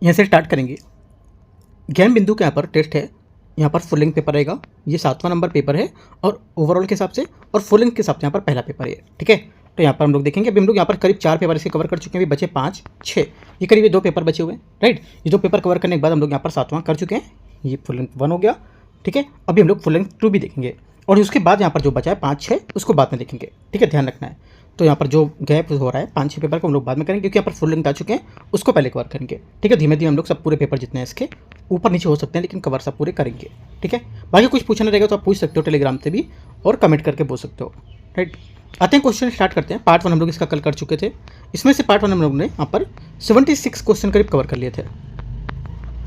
यहाँ से स्टार्ट करेंगे। ज्ञान बिंदु का यहाँ पर टेस्ट है, यहाँ पर फुल लेंथ पेपर रहेगा, ये 7वां नंबर पेपर है और ओवरऑल के हिसाब से और फुल लेंथ के हिसाब से यहाँ पर पहला पेपर है। ठीक है, तो यहाँ पर हम लोग देखेंगे। अभी हम लोग यहाँ पर करीब 4 पेपर इसके कवर कर चुके हैं, अभी बचे 5 6, ये करीब ये 2 पेपर बचे हुए हैं। राइट, ये 2 पेपर कवर करने के बाद हम लोग यहाँ पर 7वां कर चुके हैं, ये फुल लेंथ 1 हो गया। ठीक है, अभी हम लोग फुल लेंथ 2 भी देखेंगे और उसके बाद यहाँ पर जो बचा है 5 6 उसको बाद में देखेंगे। ठीक है, ध्यान रखना है। तो यहाँ पर जो गैप हो रहा है 5 6 पेपर को हम लोग बाद में करेंगे, क्योंकि यहाँ पर फुल लेंथ आ चुके हैं, उसको पहले कवर करेंगे। ठीक है, धीमे धीमे हम लोग सब पूरे पेपर जितने हैं इसके ऊपर नीचे हो सकते हैं, लेकिन कवर सब पूरे करेंगे। ठीक है, बाकी कुछ पूछना रहेगा तो आप पूछ सकते हो टेलीग्राम से भी और कमेंट करके बोल सकते हो। राइट, आते हैं क्वेश्चन स्टार्ट करते हैं। पार्ट 1 हम लोग इसका कल कर चुके थे, इसमें से पार्ट 1 हम लोग ने यहाँ पर 76 क्वेश्चन करीब कवर कर लिए थे।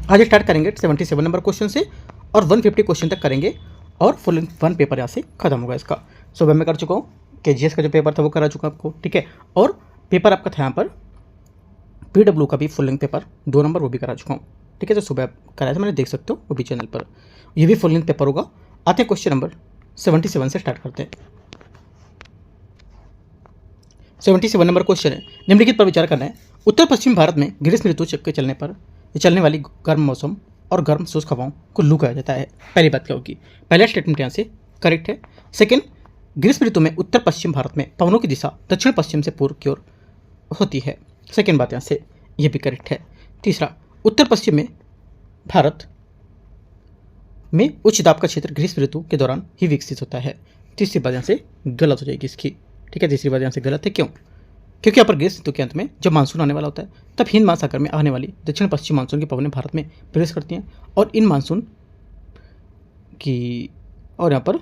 आज स्टार्ट करेंगे 77 नंबर क्वेश्चन से और 150 क्वेश्चन तक करेंगे और फुल 1 पेपर यहाँ से खत्म होगा इसका। सुबह में कर चुका हूँ, KGS का जो पेपर था वो करा चुका आपको। ठीक है, और पेपर आपका था यहाँ पर PW का भी फुल लेंथ पेपर 2 नंबर, वो भी करा चुका हूँ। ठीक है, जो सुबह कराया था मैंने, देख सकते हो वो भी चैनल पर, ये भी फुल लेंथ पेपर होगा। आते हैं क्वेश्चन नंबर 77 से स्टार्ट करते हैं। 77 नंबर क्वेश्चन है, निम्नलिखित पर विचार करना है। उत्तर पश्चिम भारत में ग्रीष्म ऋतु के चलने पर चलने वाली गर्म मौसम और गर्म शुष्क हवाओं को लू कहा जाता है। पहली बात क्या होगी, पहला स्टेटमेंट यहाँ से करेक्ट है। सेकंड, ग्रीष्म ऋतु में उत्तर पश्चिम भारत में पवनों की दिशा दक्षिण पश्चिम से पूर्व की ओर होती है। सेकंड बात यहाँ से ये भी करेक्ट है। तीसरा, उत्तर पश्चिम में भारत में उच्च दाब का क्षेत्र ग्रीष्म ऋतु के दौरान ही विकसित होता है। तीसरी बात यहाँ से गलत हो जाएगी इसकी। ठीक है, तीसरी बात यहाँ से गलत है। क्यों? क्योंकि यहाँ पर ग्रीष्म ऋतु के अंत में जब मानसून आने वाला होता है तब हिंद महासागर में आने वाली दक्षिण पश्चिम मानसून की पवनें भारत में प्रवेश करती हैं और इन मानसून की और यहाँ पर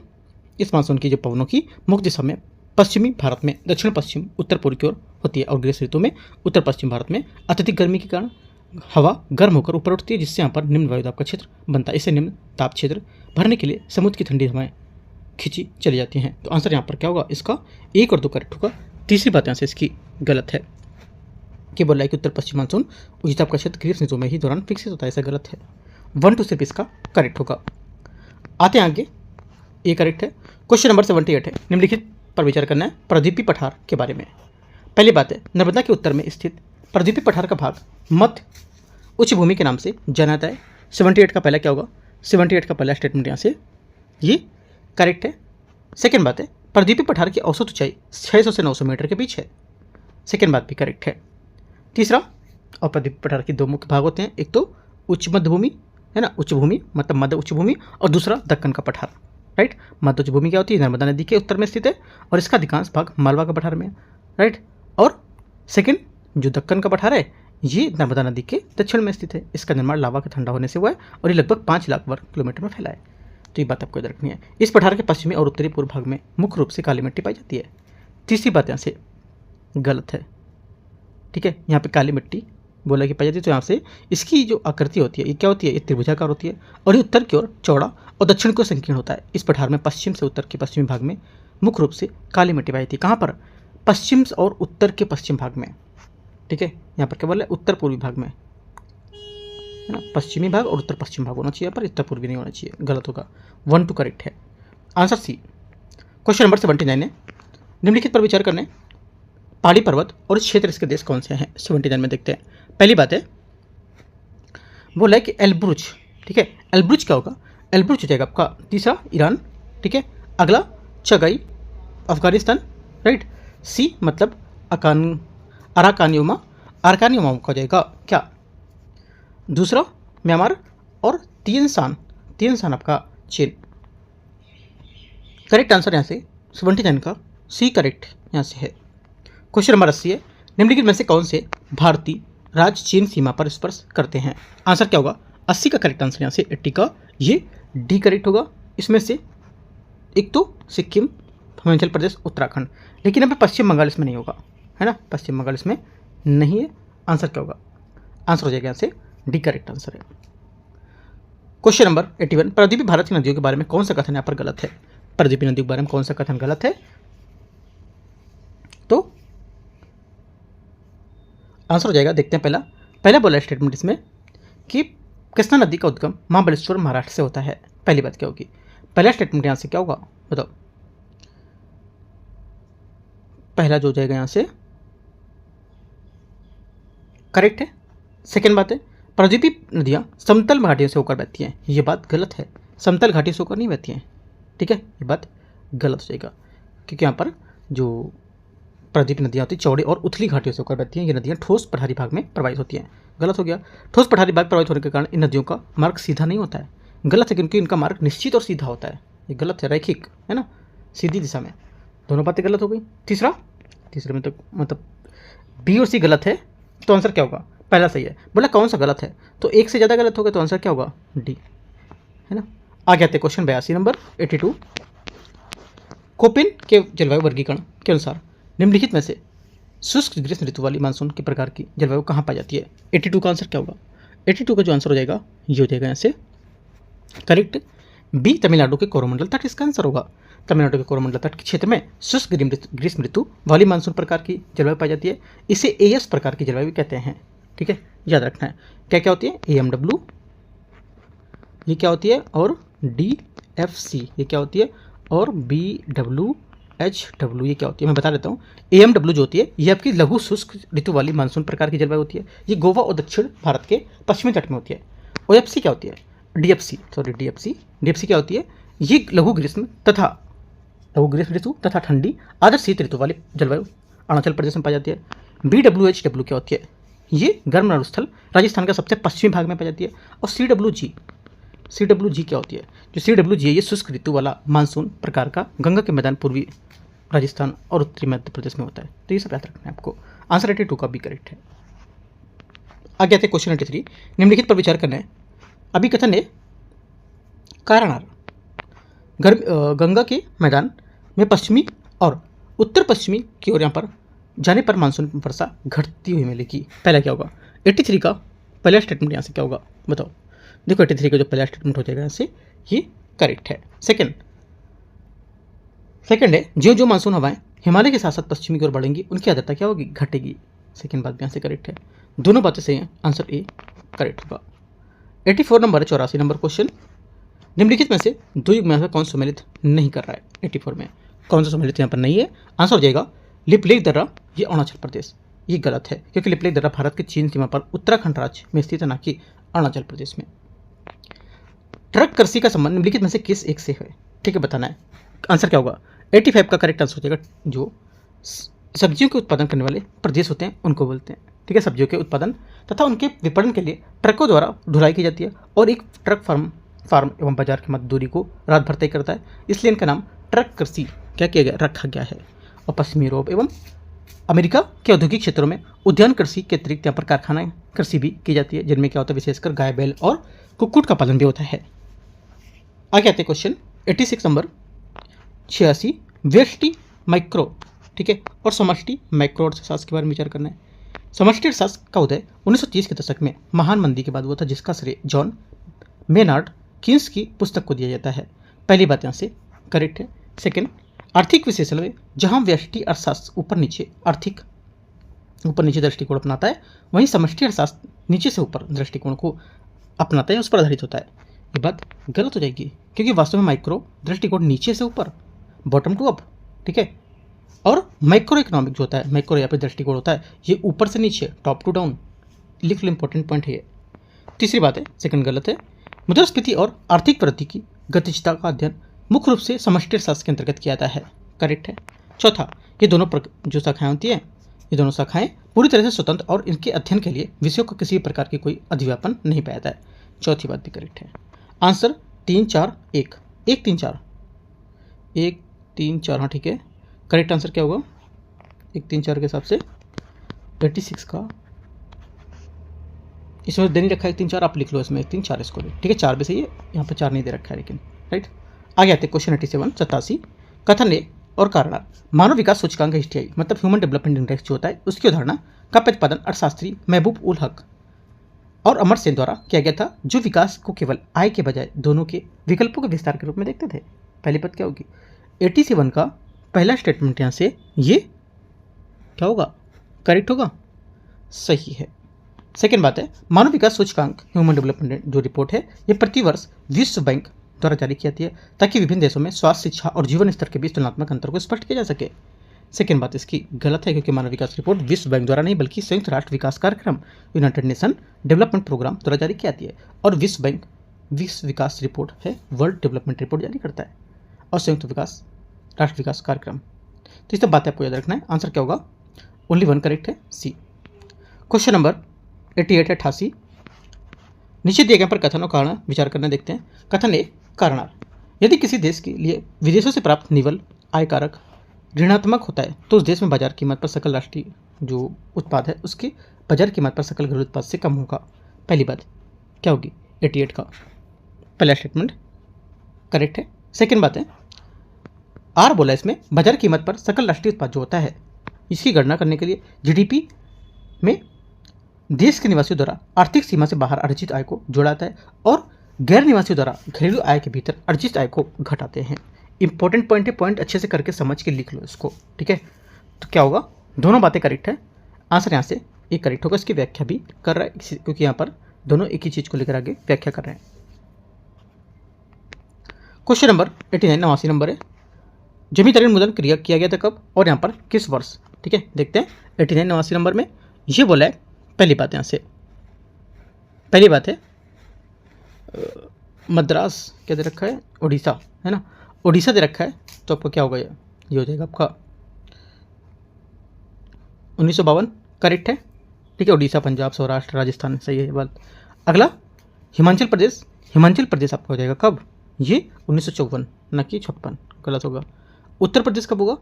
इस मानसून की जो पवनों की मुख्य दिशा में पश्चिमी भारत में दक्षिण पश्चिम उत्तर पूर्व की ओर होती है और ग्रीष्म ऋतु में उत्तर पश्चिम भारत में अत्यधिक गर्मी के कारण हवा गर्म होकर ऊपर उठती है, जिससे यहाँ पर निम्न वायुदाब का क्षेत्र बनता है। इसे निम्न ताप क्षेत्र भरने के लिए समुद्र की ठंडी हवाएं खींची चली जाती हैं। तो आंसर यहाँ पर क्या होगा, इसका 1 और 2 करेक्ट होगा। तीसरी बात यहाँ से इसकी गलत है कि बोला है कि उत्तर पश्चिम मानसून उच्च दाब का क्षेत्र ग्रीष्म ऋतु में ही दौरान विकसित होता है, ऐसा गलत है। 1 2 सिर्फ इसका करेक्ट होगा। आते हैं आगे, ये करेक्ट है। क्वेश्चन नंबर 78 है, निम्नलिखित पर विचार करना है प्रदीपी पठार के बारे में। पहली बात है, नर्मदा के उत्तर में स्थित प्रदीपी पठार का भाग मध्य उच्च भूमि के नाम से जाना जाता है। 78 का पहला क्या होगा, 78 का पहला स्टेटमेंट यहाँ से ये करेक्ट है। सेकेंड बात है, प्रदीपी पठार की औसत ऊंचाई 600 से 900 मीटर के बीच है। सेकेंड बात भी करेक्ट है। तीसरा, और प्रदीपी पठार के 2 मुख्य भाग होते हैं, एक तो उच्च मध्य भूमि है ना, उच्च भूमि मतलब मध्य उच्च भूमि, और दूसरा दक्कन का पठार। राइट, मध्य उच्च भूमि क्या होती है, नर्मदा नदी के उत्तर में स्थित है और इसका अधिकांश भाग मालवा का पठार में है। राइट, और सेकेंड जो दक्कन का पठार है ये नर्मदा नदी के दक्षिण में स्थित है। इसका निर्माण लावा के ठंडा होने से हुआ है और ये लगभग 5 लाख वर्ग किलोमीटर में फैला है। तो ये बात आपको याद रखनी है। इस पठार के पश्चिमी और उत्तरी पूर्व भाग में मुख्य रूप से काली मिट्टी पाई जाती है। तीसरी बात यहाँ से गलत है। ठीक है, यहाँ पे काली मिट्टी बोला कि पाई जाती है, तो यहाँ से इसकी जो आकृति होती है ये क्या होती है, ये त्रिभुजाकार होती है और ये उत्तर की ओर चौड़ा और दक्षिण की ओर संकीर्ण होता है। इस पठार में पश्चिम से उत्तर के पश्चिमी भाग में मुख्य रूप से काली मिट्टी पाई जाती है। कहाँ पर, पश्चिम और उत्तर के पश्चिम भाग में। ठीक है, यहाँ पर क्या बोला है, उत्तर पूर्वी भाग में है ना, पश्चिमी भाग और उत्तर पश्चिम भाग होना चाहिए, पर उत्तर पूर्वी नहीं होना चाहिए, गलत होगा। 1 2 करेक्ट है। Answer C. क्वेश्चन नंबर 79 है, निम्नलिखित पर विचार करने, पहाड़ी पर्वत और क्षेत्र इसके देश कौन से हैं। 79 में देखते हैं। पहली बात है बोला है कि एलब्रुज। ठीक है, एलब्रुज क्या होगा, एलब्रुज हो जाएगा आपका तीसरा ईरान। ठीक है, अगला चगाई अफगानिस्तान। राइट, सी मतलब अराकानियोमा, अराकानियोमा हो जाएगा क्या, दूसरा म्यांमार, और तीन सान आपका चीन। करेक्ट आंसर यहाँ से 79 का सी करेक्ट यहाँ से है। क्वेश्चन नंबर 80 है, निम्नलिखित में से कौन से भारतीय राज्य चीन सीमा पर स्पर्श करते हैं। आंसर क्या होगा, 80 का करेक्ट आंसर यहाँ से 80 का ये डी करेक्ट होगा। इसमें से एक तो सिक्किम, हिमाचल प्रदेश, उत्तराखंड, लेकिन यहाँ पे पश्चिम बंगाल इसमें नहीं होगा है ना, पश्चिम बंगाल इसमें नहीं है। आंसर क्या होगा, आंसर हो जाएगा यहाँ से डी करेक्ट आंसर है। क्वेश्चन नंबर 81, प्रदीपी भारत की नदियों के बारे में कौन सा कथन यहाँ पर गलत है। प्रदीपी नदियों के बारे में कौन सा कथन गलत है, तो आंसर हो जाएगा, देखते हैं। पहला बोला स्टेटमेंट इसमें कि कृष्णा नदी का उद्गम महाबलेश्वर महाराष्ट्र से होता है। पहली बात क्या होगी, पहला स्टेटमेंट यहाँ से क्या होगा बताओ, पहला जो हो जाएगा यहाँ से करेक्ट है। सेकेंड बात है, प्रायद्वीपीय नदियाँ समतल घाटियों से होकर बहती हैं। ये बात गलत है, समतल घाटियों से होकर नहीं बहती हैं, ठीक है, ये बात गलत हो जाएगा, क्योंकि यहाँ पर जो प्रायद्वीपीय नदियाँ होती हैं चौड़े और उथली घाटियों से होकर बहती हैं। ये नदियाँ ठोस पठारी भाग में प्रवाहित होती हैं। गलत हो गया। ठोस पठारी भाग प्रवाहित होने के कारण इन नदियों का मार्ग सीधा नहीं होता है। गलत है, क्योंकि इनका मार्ग निश्चित और सीधा होता है। ये गलत है, रैखिक है ना, सीधी दिशा में। दोनों बातें गलत हो गई। तीसरे में तो मतलब बी और सी गलत है, तो आंसर क्या होगा? पहला सही है। बोला कौन सा गलत है, तो एक से ज़्यादा गलत होगा, तो आंसर क्या होगा? डी, है ना। आगे आते क्वेश्चन 82 नंबर 82। कोपेन के जलवायु वर्गीकरण के अनुसार निम्नलिखित में से शुष्क ग्रीष्म ऋतु वाली मानसून के प्रकार की जलवायु कहाँ पाई जाती है? 82 का आंसर क्या होगा? 82 का जो आंसर हो जाएगा ये हो जाएगा यहाँ से करेक्ट बी, तमिलनाडु के कोरोमंडल तट इसका आंसर होगा। तमिलनाडु के कोरोमंडल तट के क्षेत्र में शुष्क ग्रीष्म ऋतु वाली मानसून प्रकार की जलवायु पाई जाती है। इसे एएस प्रकार की जलवायु कहते हैं, ठीक है, याद रखना है। क्या क्या होती है? AMW ये क्या होती है, और DFC ये क्या होती है, और BWHW ये क्या होती है, मैं बता देता हूँ। AMW जो होती है ये आपकी लघु शुष्क ऋतु वाली मानसून प्रकार की जलवायु होती है। ये गोवा और दक्षिण भारत के पश्चिमी तट में होती है। OFC क्या होती है? DFC क्या होती है? ये लघु ग्रीष्म ऋतु तथा ठंडी आदर्श शीत ऋतु वाली जलवायु अरुणाचल प्रदेश में पाई जाती है। BWHW क्या होती है? ये गर्म मरुस्थल राजस्थान का सबसे पश्चिमी भाग में पाई जाती है। और CWG क्या होती है? जो CWG है ये शुष्क ऋतु वाला मानसून प्रकार का गंगा के मैदान पूर्वी राजस्थान और उत्तरी मध्य प्रदेश में होता है। तो ये सब याद रखना है आपको। आंसर 82 का भी करेक्ट है। आगे आते क्वेश्चन 83। निम्नलिखित पर विचार करना है। अभिकथन है कारणार गंगा के मैदान में पश्चिमी और उत्तर पश्चिमी की ओर यहाँ पर जाने पर मानसून वर्षा घटती हुई मिलेगी। पहला क्या होगा? 83 का पहला स्टेटमेंट यहाँ से क्या होगा बताओ? देखो 83 का जो पहला स्टेटमेंट हो जाएगा यहाँ से ये करेक्ट है। सेकंड है जो जो मानसून हवाएं हिमालय के साथ साथ पश्चिमी की ओर बढ़ेंगी उनकी आर्द्रता क्या होगी? घटेगी। सेकंड बात भी यहाँ से करेक्ट है। दोनों बातें सही हैं, आंसर ए करेक्ट होगा। 84 नंबर 84 नंबर क्वेश्चन। निम्नलिखित में से दो युग में से कौन सम्मिलित नहीं कर रहा है? 84 में कौन सा सम्मिलित यहाँ पर नहीं है? आंसर हो जाएगा लिपलेख दर्रा, ये अरुणाचल प्रदेश। ये गलत है, क्योंकि लिपलेख दर्रा भारत के चीन सीमा पर उत्तराखंड राज्य में स्थित है, ना कि अरुणाचल प्रदेश में। ट्रक कृषि का संबंध निम्नलिखित में से किस एक से है? ठीक है, बताना है। आंसर क्या होगा? 85 का करेक्ट आंसर हो जाएगा जो सब्जियों के उत्पादन करने वाले प्रदेश होते हैं उनको बोलते हैं। ठीक है, सब्जियों के उत्पादन तथा उनके विपणन के लिए ट्रकों द्वारा ढुलाई की जाती है, और एक ट्रक फार्म एवं बाजार के मध्य दूरी को रात भर तय करता है, इसलिए इनका नाम ट्रक कृषि क्या किया गया? रखा गया है। और पश्चिमी यूरोप एवं अमेरिका के औद्योगिक क्षेत्रों में उद्यान कृषि के अतिरिक्त यहाँ पर कारखाना कृषि भी की जाती है, जिनमें क्या होता है? विशेषकर गाय, बैल और कुक्कुट का पालन भी होता है। आगे आते क्वेश्चन 86 नंबर 86। व्यष्टि माइक्रो, ठीक है, और समष्टि माइक्रो अर्थशास्त्र के बारे में विचार करना है। समष्टि अर्थशास्त्र का उदय 1930 के दशक में महान मंदी के बाद हुआ था, जिसका श्रेय जॉन मेनार्ड कीन्स की पुस्तक को दिया जाता है। पहली बात यहाँ से करेक्ट है। सेकंड, आर्थिक विश्लेषण में जहां व्यष्टि अर्थशास्त्र ऊपर नीचे दृष्टिकोण अपनाता है, वहीं समष्टि अर्थशास्त्र नीचे से ऊपर दृष्टिकोण को अपनाता है, उस पर आधारित होता है। ये बात गलत हो जाएगी, क्योंकि वास्तव में माइक्रो दृष्टिकोण नीचे से ऊपर, बॉटम टू अप, ठीक है, और माइक्रो इकोनॉमिक जो होता है, माइक्रो या फिर दृष्टिकोण होता है, ये ऊपर से नीचे, टॉप टू डाउन। लिख लो, इंपॉर्टेंट पॉइंट है ये। तीसरी बात है, सेकंड गलत है। मुद्रास्फीति और आर्थिक वृद्धि की गतिशीलता का अध्ययन मुख्य रूप से समष्टि अर्थशास्त्र के अंतर्गत किया जाता है। करेक्ट है। चौथा, ये दोनों जो शाखाएं होती हैं, ये दोनों शाखाएं पूरी तरह से स्वतंत्र और इनके अध्ययन के लिए विषयों का किसी भी प्रकार की कोई अधिव्यापन नहीं पाया जाता है। चौथी बात भी करेक्ट है। आंसर 3 4 1 1 3 4 1 3 4, हाँ ठीक है। करेक्ट आंसर क्या होगा? 1 3 4 के हिसाब से 86 का इसमें दे नहीं रखा है 1 3 4, आप लिख लो इसमें 1 3 4 इसको भी, ठीक है। 4 भी सही है, यहाँ पर 4 नहीं दे रखा है लेकिन, राइट। आगे आते क्वेश्चन 87 87। कथन है और कारण मानव विकास सूचकांक HDI मतलब ह्यूमन डेवलपमेंट इंडेक्स जो होता है, उसकी अवधारणा का प्रतिपादन अर्थशास्त्री महबूब उल हक और अमर सेन द्वारा किया गया था, जो विकास को केवल आय के बजाय दोनों के विकल्पों के विस्तार के रूप में देखते थे। पहली बात क्या होगी? 87 का पहला स्टेटमेंट यहाँ से ये क्या होगा? करेक्ट होगा, सही है। सेकेंड बात है, मानव विकास सूचकांक ह्यूमन डेवलपमेंट जो रिपोर्ट है, ये प्रतिवर्ष विश्व बैंक द्वारा जारी की जाती है, ताकि विभिन्न देशों में स्वास्थ्य, शिक्षा और जीवन स्तर के बीच तुलनात्मक अंतर को स्पष्ट किया जा सके। सेकेंड बात इसकी गलत है, क्योंकि मानव विकास रिपोर्ट विश्व बैंक द्वारा नहीं बल्कि संयुक्त राष्ट्र विकास कार्यक्रम यूनाइटेड नेशन डेवलपमेंट प्रोग्राम द्वारा जारी की जाती है। और विश्व बैंक विश्व विकास रिपोर्ट है वर्ल्ड डेवलपमेंट रिपोर्ट जारी करता है, और संयुक्त विकास राष्ट्र विकास कार्यक्रम। तो इस सब बातें आपको याद रखना है। आंसर क्या होगा? ओनली वन करेक्ट है, सी। क्वेश्चन नंबर 88 नीचे दिए गए पर कथन और कारण विचार करना देखते हैं। कथन ए, कारणार्थ। यदि किसी देश के लिए विदेशों से प्राप्त निवल आय कारक ऋणात्मक होता है तो उस देश में बाजार कीमत पर सकल राष्ट्रीय जो उत्पाद है उसके बाजार कीमत पर सकल घरेलू उत्पाद से कम होगा। पहली बात क्या होगी? 88 का पहला स्टेटमेंट करेक्ट है। सेकेंड बात है आर बोला इसमें बाजार कीमत पर सकल राष्ट्रीय उत्पाद जो होता है इसकी गणना करने के लिए जीडीपी में देश के निवासियों द्वारा आर्थिक सीमा से बाहर अर्जित आय को जोड़ाता है और गैर निवासियों द्वारा घरेलू आय के भीतर अर्जित आय को घटाते हैं। इंपॉर्टेंट पॉइंट है, पॉइंट अच्छे से करके समझ के लिख लो इसको, ठीक है। तो क्या होगा? दोनों बातें करेक्ट है। आंसर यहाँ से एक करेक्ट होगा। इसकी व्याख्या भी कर रहा है क्योंकि यहाँ पर दोनों एक ही चीज को लेकर आगे व्याख्या कर रहे हैं। क्वेश्चन नंबर 89 89 नंबर है, जमींदारी उन्मूलन क्रिया किया गया था कब और यहाँ पर किस वर्ष? ठीक है, देखते हैं। 89 89 नंबर में ये बोला है, पहली बात यहाँ से पहली बात है मद्रास क्या दे रखा है? उड़ीसा, है ना, उड़ीसा दे रखा है। तो आपको क्या होगा? ये हो जाएगा आपका 1952 करेक्ट है, ठीक है। उड़ीसा, पंजाब, सौराष्ट्र, राजस्थान, सही है बात। अगला हिमाचल प्रदेश, हिमाचल प्रदेश आपका हो जाएगा कब? ये 1954 न कि 56, गलत होगा। उत्तर प्रदेश कब होगा?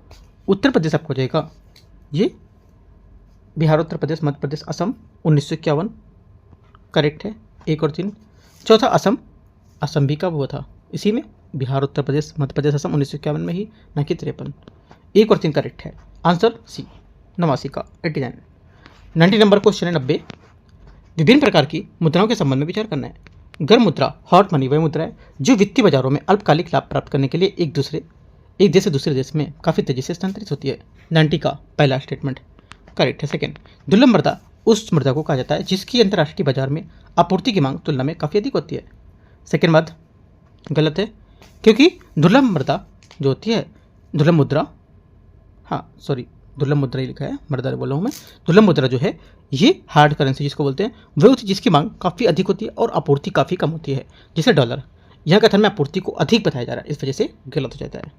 उत्तर प्रदेश आपको हो जाएगा ये बिहार, उत्तर प्रदेश, मध्य प्रदेश, असम 1951 करेक्ट है, 1 और 3। चौथा असम, असम भी कब हुआ था? इसी में बिहार, उत्तर प्रदेश, मध्य प्रदेश, असम 1951 में ही, न कि 53। 1 और 3 करेक्ट है। आंसर सी 89 का 89। 90 नंबर क्वेश्चन है 90, विभिन्न प्रकार की मुद्राओं के संबंध में विचार करना है। गर्म मुद्रा, हॉट मनी वह मुद्रा है जो वित्तीय बाजारों में अल्पकालिक लाभ प्राप्त करने के लिए एक देश से दूसरे देश में काफ़ी तेजी से स्थानांतरित होती है। 90 का पहला स्टेटमेंट करेक्ट है। सेकेंड, दुर्लभ मुद्रा उस मुद्रा को कहा जाता है जिसकी अंतर्राष्ट्रीय बाजार में आपूर्ति की मांग तुलना में काफ़ी अधिक होती है। सेकेंड बात गलत है, क्योंकि दुर्लभ मुद्रा जो होती है, दुर्लभ मुद्रा, हाँ सॉरी दुर्लभ मुद्रा ही लिखा है, मुद्रा बोल रहा हूँ मैं। दुर्लभ मुद्रा जो है ये हार्ड करेंसी जिसको बोलते हैं वह होती है जिसकी मांग काफ़ी अधिक होती है और आपूर्ति काफ़ी कम होती है, जैसे डॉलर। यहाँ कथन में आपूर्ति को अधिक बताया जा रहा है, इस वजह से गलत हो जाता है।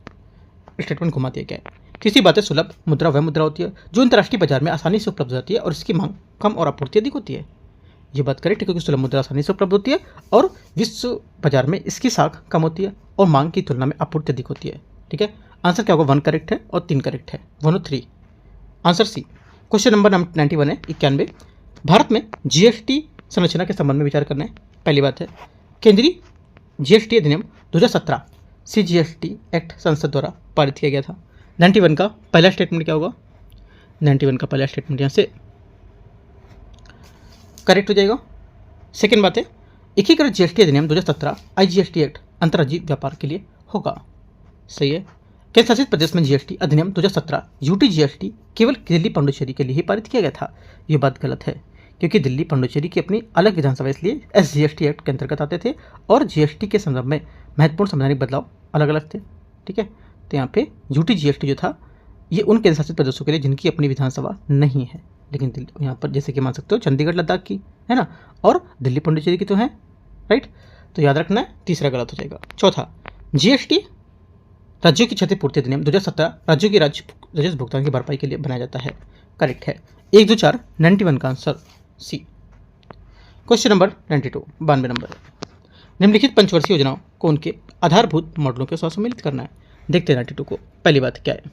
स्टेटमेंट घुमाती है क्या है? किसी बात है सुलभ मुद्रा वह मुद्रा होती है जो अंतर्राष्ट्रीय बाजार में आसानी से उपलब्ध होती है और इसकी मांग कम और आपूर्ति अधिक होती है। ये बात करेक्ट है, क्योंकि सुलभ मुद्रा आसानी से उपलब्ध होती है और विश्व बाजार में इसकी साख कम होती है और मांग की तुलना में आपूर्ति अधिक होती है। ठीक है, आंसर क्या होगा? 1 करेक्ट है और 3 करेक्ट है, 1 और 3। Answer C. क्वेश्चन नंबर 91 है 91, भारत में जीएसटी संरचना के संबंध में विचार करना है। पहली बात है केंद्रीय जीएसटी अधिनियम 2017 सीजीएसटी एक्ट संसद द्वारा पारित किया गया था। 91 का पहला स्टेटमेंट क्या होगा? 91 का पहला स्टेटमेंट यहाँ से करेक्ट हो जाएगा। सेकेंड बात है एकीकृत जीएसटी अधिनियम 2017 आईजीएसटी एक्ट अंतर्राज्यीय व्यापार के लिए होगा, सही है। केंद्र शासित प्रदेश में जीएसटी अधिनियम 2017 यूटी जीएसटी केवल दिल्ली पांडुचेरी के लिए ही पारित किया गया था। ये बात गलत है, क्योंकि दिल्ली पांडुचेरी की अपनी अलग विधानसभा इसलिए एसजीएसटी एक्ट के अंतर्गत आते थे और जीएसटी के संदर्भ में महत्वपूर्ण संवैधानिक बदलाव अलग अलग थे। ठीक है, तो यहाँ पे यूटी जीएसटी जो था ये उन केंद्र शासित प्रदेशों के लिए जिनकी अपनी विधानसभा नहीं है, लेकिन यहाँ पर जैसे कि मान सकते हो चंडीगढ़ लद्दाख की है ना, और दिल्ली पांडुचेरी की तो है, राइट। तो याद रखना है, तीसरा गलत हो जाएगा। चौथा, जीएसटी राज्यों की क्षतिपूर्ति अधिनियम 2017 राज्यों की राजस्व भुगतान की भरपाई के लिए बनाया जाता है, करेक्ट है। 1 2 4 91 का answer C. Question number 92 92 number है, निम्नलिखित पंचवर्षीय योजनाओं को उनके आधारभूत मॉडलों के साथ सम्मिलित करना है। देखते हैं 92 को। पहली बात क्या है?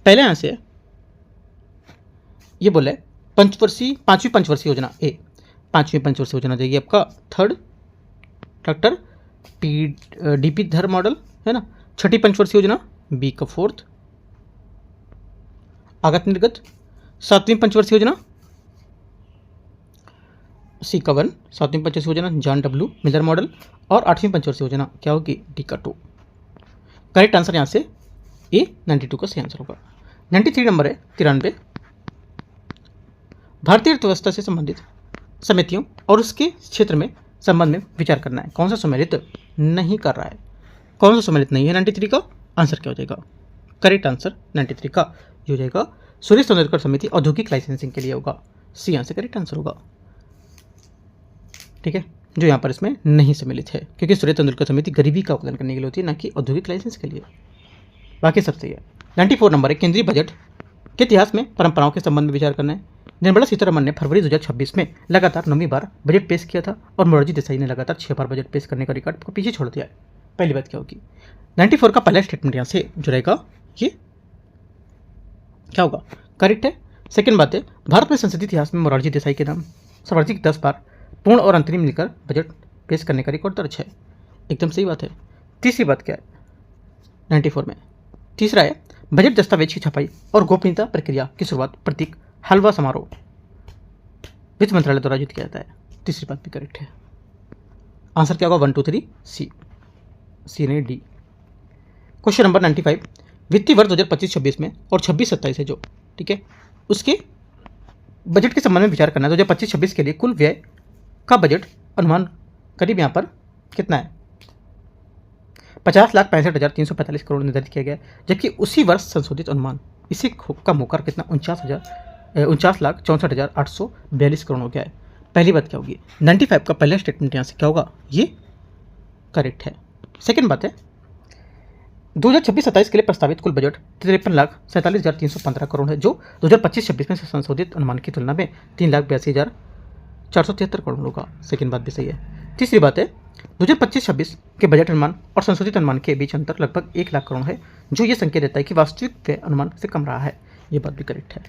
पहले यहाँ से ये बोला है पांचवी पंचवर्षीय योजना ए, पांचवी पंचवर्षीय योजना देगी आपका थर्ड ट्रैक्टर डीपी धर मॉडल, है ना। छठी पंचवर्षीय योजना बी का फोर्थ आगत निर्गत। सातवीं पंचवर्षीय योजना सी का 1, सातवीं पंचवर्षीय योजना जॉन डब्ल्यू मिलर मॉडल। और आठवीं पंचवर्षीय योजना क्या होगी? डी का 2। करेक्ट आंसर यहाँ से ए 92 का सही आंसर होगा। 93 नंबर है 93, भारतीय अर्थव्यवस्था से संबंधित समितियों और उसके क्षेत्र में संबंध में विचार करना है। कौन सा सम्मिलित नहीं कर रहा है? कौन सा सम्मिलित नहीं है? 93 का आंसर क्या हो जाएगा? करेक्ट आंसर 93 का जो हो जाएगा सुरेश तेंदुलकर समिति औद्योगिक लाइसेंसिंग के लिए होगा। सी आंसर करेक्ट आंसर होगा। ठीक है, जो यहाँ पर इसमें नहीं सम्मिलित है क्योंकि सुरेश तेंदुलकर समिति गरीबी का उल्लंघन करने के लिए होती है, ना कि औद्योगिक लाइसेंस के लिए। बाकी सब सही है। 94 नंबर है, केंद्रीय बजट के इतिहास में परंपराओं के संबंध में विचार करना है। निर्मला सीतारमण ने फरवरी 2026 में लगातार 9वीं बार बजट पेश किया था और मोरारजी देसाई ने लगातार 6 बार बजट पेश करने का रिकॉर्ड को पीछे छोड़ दिया है। पहली बात क्या होगी? 94 का पहला स्टेटमेंट यहाँ से जो रहेगा ये क्या होगा? करेक्ट है। सेकंड बात है, भारत में संसदीय इतिहास में मोरारजी देसाई के नाम सर्वाधिक 10 बार पूर्ण और अंतरिम मिलकर बजट पेश करने का रिकॉर्ड दर्ज है। एकदम सही बात है। तीसरी बात क्या है 94 में? तीसरा है, बजट दस्तावेज की छपाई और गोपनीयता प्रक्रिया की शुरुआत प्रतीक हलवा समारोह वित्त मंत्रालय द्वारा आयोजित किया जाता है। तीसरी बात भी करेक्ट है। आंसर क्या होगा? 1 2 3 सी नहीं डी। क्वेश्चन नंबर 95, वित्तीय वर्ष 2025-26 में और 26-27 है जो, ठीक है, उसके बजट के संबंध में विचार करना है। 2025-26 के लिए कुल व्यय का बजट अनुमान करीब यहाँ पर कितना है? 50,65,345 करोड़ निर्धारित किया गया है, जबकि उसी वर्ष संशोधित अनुमान इसे कम होकर कितना 49,64,842 करोड़ हो गया है। पहली बात क्या होगी? 95 का पहला स्टेटमेंट यहाँ से क्या होगा? ये करेक्ट है। सेकंड बात है, 2026-27 के लिए प्रस्तावित कुल बजट 53,47,315 करोड़ है, जो 2025-26 में संशोधित अनुमान की तुलना में 3,82,473 करोड़ होगा। सेकंड बात भी सही है। तीसरी बात है, 2025-26 के बजट अनुमान और संशोधित अनुमान के बीच अंतर लगभग 1 लाख करोड़ है, जो ये संकेत देता है कि वास्तविक व्यय अनुमान से कम रहा है। ये बात भी करेक्ट है।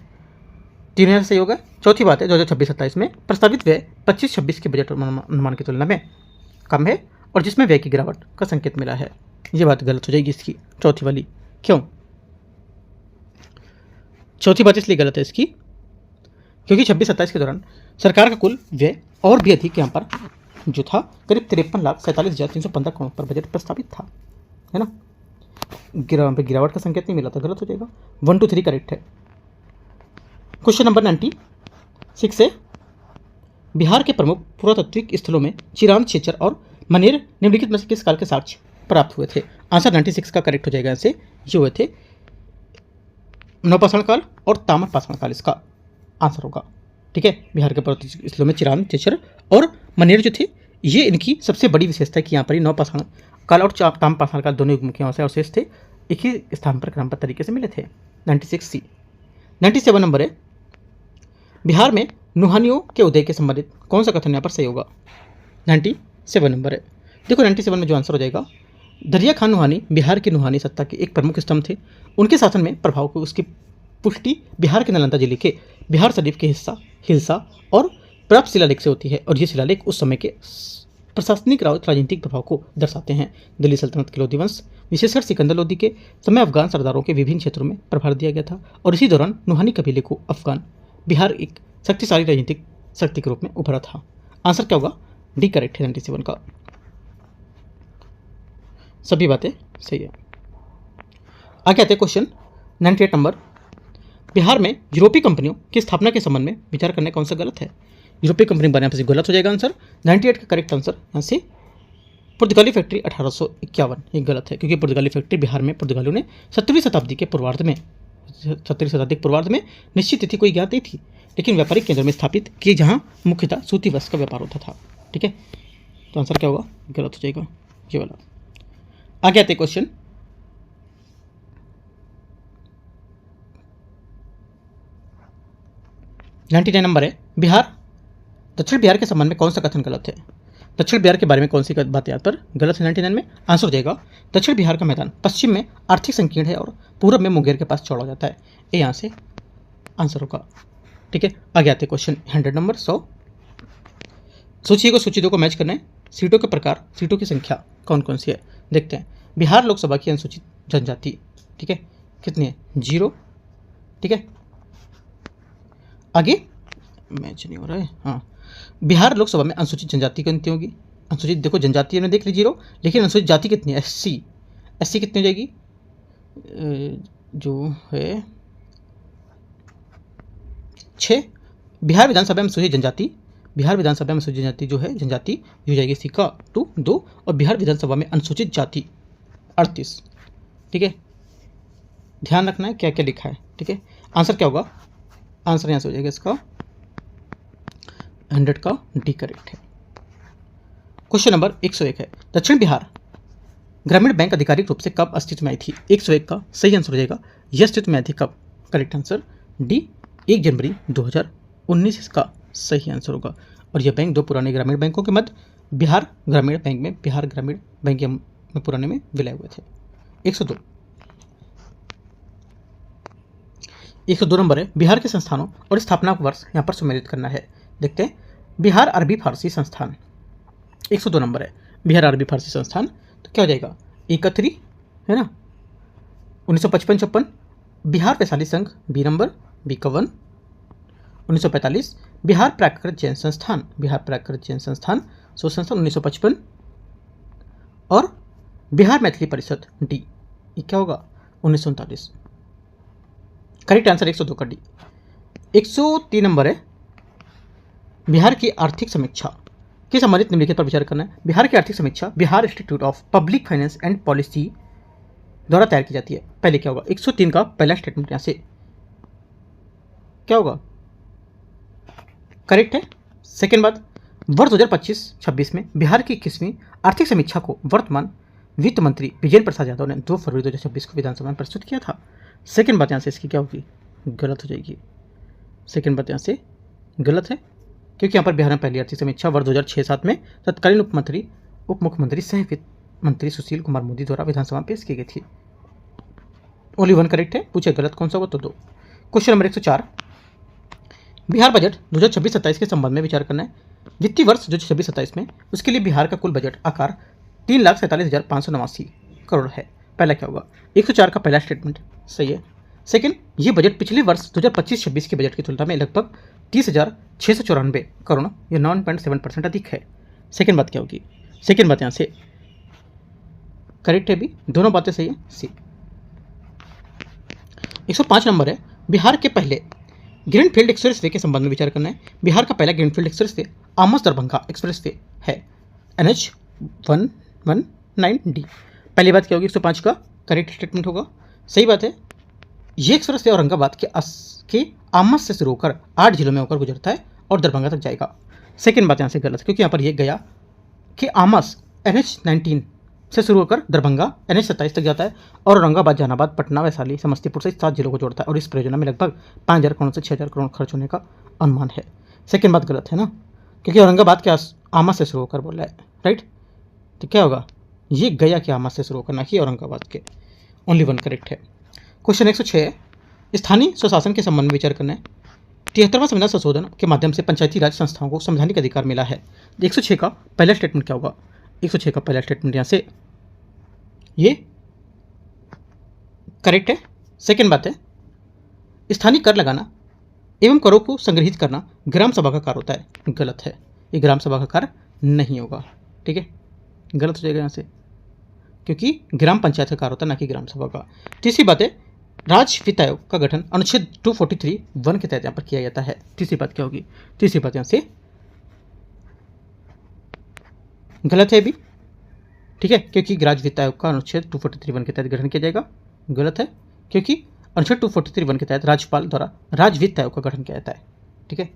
3 सही होगा। चौथी बात है, 2026-27 में प्रस्तावित व्यय 25-26 के बजट अनुमान की तुलना में कम है और जिसमें व्यय की गिरावट का संकेत मिला है। ये बात गलत हो जाएगी इसकी, चौथी वाली। क्यों? चौथी बात इसलिए गलत है इसकी क्योंकि 26-27 के दौरान सरकार का कुल व्यय और भी अधिक यहाँ पर जो था करीब 53,47,315 करोड़ पर बजट प्रस्तावित था, है ना। गिरावट का संकेत नहीं मिला था, गलत हो जाएगा। 1 2 3 करेक्ट है। क्वेश्चन नंबर 96 है, बिहार के प्रमुख पुरातात्विक स्थलों में चिरांद, छेचर और मनेर निम्नलिखित में से किस काल के साक्ष्य प्राप्त हुए थे? आंसर 96 का करेक्ट हो जाएगा। ऐसे ये हुए थे नवपाषाण काल और ताम्रपाषाण काल, इसका आंसर होगा। ठीक है, बिहार के पुरातात्विक स्थलों में चिरांद, छेचर और मनेर जो थे, ये इनकी सबसे बड़ी विशेषता है कि यहाँ पर ही नवपाषाण काल और ताम्रपाषाण काल दोनों युग मुख्य अवशेष थे, एक ही स्थान पर क्रमबद्ध तरीके से मिले थे। 96 सी। 97 नंबर है, बिहार में नुहानियों के उदय के संबंधित कौन सा कथन यहाँ पर सही होगा? 97 नंबर है। देखो 97 में जो आंसर हो जाएगा, दरिया खान नुहानी बिहार की नुहानी सत्ता के एक प्रमुख स्तंभ थे। उनके शासन में प्रभाव को उसकी पुष्टि बिहार के नालंदा जिले के बिहार शरीफ के हिल्सा और प्राप्त शिलालेख से होती है और ये शिलालेख उस समय के प्रशासनिक राजनीतिक प्रभाव को दर्शाते हैं। दिल्ली सल्तनत के लोधी वंश, विशेषकर सिकंदर लोधी के समय अफगान सरदारों के विभिन्न क्षेत्रों में प्रभार दिया गया था और इसी दौरान नुहानी कबीले को अफगान बिहार एक शक्तिशाली राजनीतिक शक्ति के रूप में उभरा था। आंसर क्या होगा? डी करेक्ट है 97 का। सभी बातें सही है। आगे आते हैं क्वेश्चन 98 नंबर, बिहार में यूरोपीय कंपनियों की स्थापना के संबंध में विचार करने कौन सा गलत है? यूरोपीय कंपनी बनाने से गलत हो जाएगा आंसर। 98 का करेक्ट आंसर यहाँ से पुर्तगाली फैक्ट्री 1851, ये गलत है क्योंकि पुर्तगाली फैक्ट्री बिहार में पुर्तगालियों ने 17वीं शताब्दी के पूर्वार्ध में निश्चित तिथि कोई ज्ञात नहीं थी, लेकिन व्यापारिक केंद्र में स्थापित किए जहाँ मुख्यतः सूती वस्त्र का व्यापार होता था। ठीक है, तो आंसर क्या होगा? गलत हो जाएगा ये वाला। आगे आते क्वेश्चन 99 नंबर है, दक्षिण बिहार के संबंध में कौन सा कथन गलत है? दक्षिण बिहार के बारे में कौन सी बात यहाँ पर गलत है? 99 में आंसर हो जाएगा, दक्षिण बिहार का मैदान पश्चिम में आर्थिक संकीर्ण है और पूर्व में मुंगेर के पास चौड़ा हो जाता है। ये यहाँ से आंसर होगा। ठीक है, आगे आते क्वेश्चन 100 नंबर 100। सूची को सूची 2 को मैच करना है। सीटों के प्रकार, सीटों की संख्या कौन कौन सी है देखते हैं। बिहार लोकसभा की अनुसूचित जनजाति, ठीक है, कितनी है? 0। ठीक है, आगे मैच नहीं हो रहा है। हाँ, बिहार लोकसभा में अनुसूचित जनजाति कितनी होगी? अनुसूचित देखो जनजाति ने देख ली 0, लेकिन अनुसूचित जाति कितनी है? SC कितनी हो जाएगी? जो है 6। बिहार विधानसभा में अनुसूचित जनजाति, जो है जनजाति हो जाएगी सी का 2 और बिहार विधानसभा में अनुसूचित जाति 38। ठीक है, ध्यान रखना है क्या क्या लिखा है, ठीक है। आंसर क्या होगा, आंसर यहाँ से हो जाएगा इसका 100 का डी करेक्ट है। क्वेश्चन नंबर 101 है, दक्षिण बिहार ग्रामीण बैंक आधिकारिक रूप से कब अस्तित्व में आई थी। 101 का सही आंसर हो जाएगा, यह अस्तित्व में आई थी कब, करेक्ट आंसर डी 1 जनवरी 2019 इसका सही आंसर होगा। और यह बैंक दो पुराने ग्रामीण बैंकों के मध्य बिहार ग्रामीण बैंक में पुराने में विलय हुए थे। 102 नंबर है, बिहार के संस्थानों और स्थापना वर्ष यहाँ पर सम्मिलित करना है। देखते हैं, बिहार अरबी फारसी संस्थान 102 नंबर है, बिहार अरबी फारसी संस्थान, तो क्या हो जाएगा 31 है ना 1955-56। बिहार वैशाली संघ बी नंबर, बी का 1। 1945 बिहार प्राकृत जैन संस्थान, बिहार प्राकृत जैन संस्थान सो संस्थान 1955। और बिहार मैथिली परिषद डी, ये क्या होगा 1939। करेक्ट आंसर 102 का डी। 103 नंबर है, बिहार की आर्थिक समीक्षा के संबंधित निम्नलिखित पर विचार करना है। बिहार की आर्थिक समीक्षा Bihar institute of public finance and policy द्वारा तैयार की जाती है। पहले क्या होगा, 103 का पहला स्टेटमेंट यहां से क्या होगा, करेक्ट है। सेकेंड बात, वर्ष 2025-26 में बिहार की 21वीं आर्थिक समीक्षा को वर्तमान वित्त मंत्री विजेंद्र प्रसाद यादव ने 2 फरवरी 2026 को विधानसभा में प्रस्तुत किया था। सेकेंड बात यहाँ से इसकी क्या होगी, गलत हो जाएगी। सेकेंड बात यहाँ से गलत है, क्योंकि यहाँ पर बिहार में पहली आर्थिक समीक्षा वर्ष 2006-07 में तत्कालीन उप मुख्यमंत्री सह वित्त मंत्री सुशील कुमार मोदी द्वारा विधानसभा में पेश की गई थी। ओनली 1 करेक्ट है, पूछे गलत कौन सा होगा तो 2। क्वेश्चन नंबर 104, बिहार बजट 2026-27 के संबंध में विचार करना है। वित्तीय वर्ष 2026-27 में उसके लिए बिहार का कुल बजट आकार 3,47,589 करोड़ है। पहला क्या होगा, 104 का पहला स्टेटमेंट सही है। सेकंड, ये बजट पिछले वर्ष 2025-26 के बजट की तुलना में लगभग 30,694 करोड़ या 9.7% अधिक है। सेकंड बात क्या होगी, सेकंड बात यहाँ से करेक्ट है भी, दोनों बातें सही है सी। 105 नंबर है, बिहार के पहले ग्रीनफील्ड एक्सप्रेस वे के संबंध में विचार करना है। बिहार का पहला greenfield express way Amas Darbhanga express way है, NH 119D। पहली बात क्या होगी, 105 का करेक्ट स्टेटमेंट होगा, सही बात है। ये एक्सप्रेस वे औरंगाबाद के आमस से शुरू होकर 8 जिलों में होकर गुजरता है और दरभंगा तक जाएगा। सेकेंड बात यहाँ से गलत है, क्योंकि यहाँ पर यह गया कि आमस NH 19 से शुरू होकर दरभंगा NH 27 तक जाता है और औरंगाबाद, जहानाबाद, पटना, वैशाली, समस्तीपुर से 7 जिलों को जोड़ता है और इस परियोजना में लगभग 5,000 करोड़ से 6,000 करोड़ खर्च होने का अनुमान है। सेकेंड बात गलत है ना, क्योंकि औरंगाबाद के आमस से शुरू होकर बोल रहा है, राइट। तो क्या होगा, ये गया कि आमस से शुरू होकर, ना कि औरंगाबाद के। ओनली 1 करेक्ट है। क्वेश्चन 106 है, स्थानीय स्वशासन के संबंध में विचार करना है। 73वां संविधान संशोधन के माध्यम से पंचायती राज संस्थाओं को संवैधानिक अधिकार मिला है। 106 का पहला स्टेटमेंट क्या होगा, 106 का पहला स्टेटमेंट यहाँ से ये करेक्ट है। सेकेंड बात है, स्थानीय कर लगाना एवं करों को संग्रहित करना ग्राम सभा का कार्य होता है, गलत है, ये ग्राम सभा का कार्य नहीं होगा, ठीक है, गलत हो जाएगा यहाँ से, क्योंकि ग्राम पंचायत का कार्य होता है, ना कि ग्राम सभा का। तीसरी बात है, राज्य वित्त आयोग का गठन अनुच्छेद 243(1) के तहत यहाँ पर किया जाता है। तीसरी बात क्या होगी, तीसरी बात यहाँ से गलत है भी, ठीक है, क्योंकि राज्य वित्त आयोग का अनुच्छेद 243(1) के तहत गठन किया जाएगा, गलत है, क्योंकि अनुच्छेद 243(1) के तहत राज्यपाल द्वारा राज्य वित्त आयोग का गठन किया जाता है, ठीक है।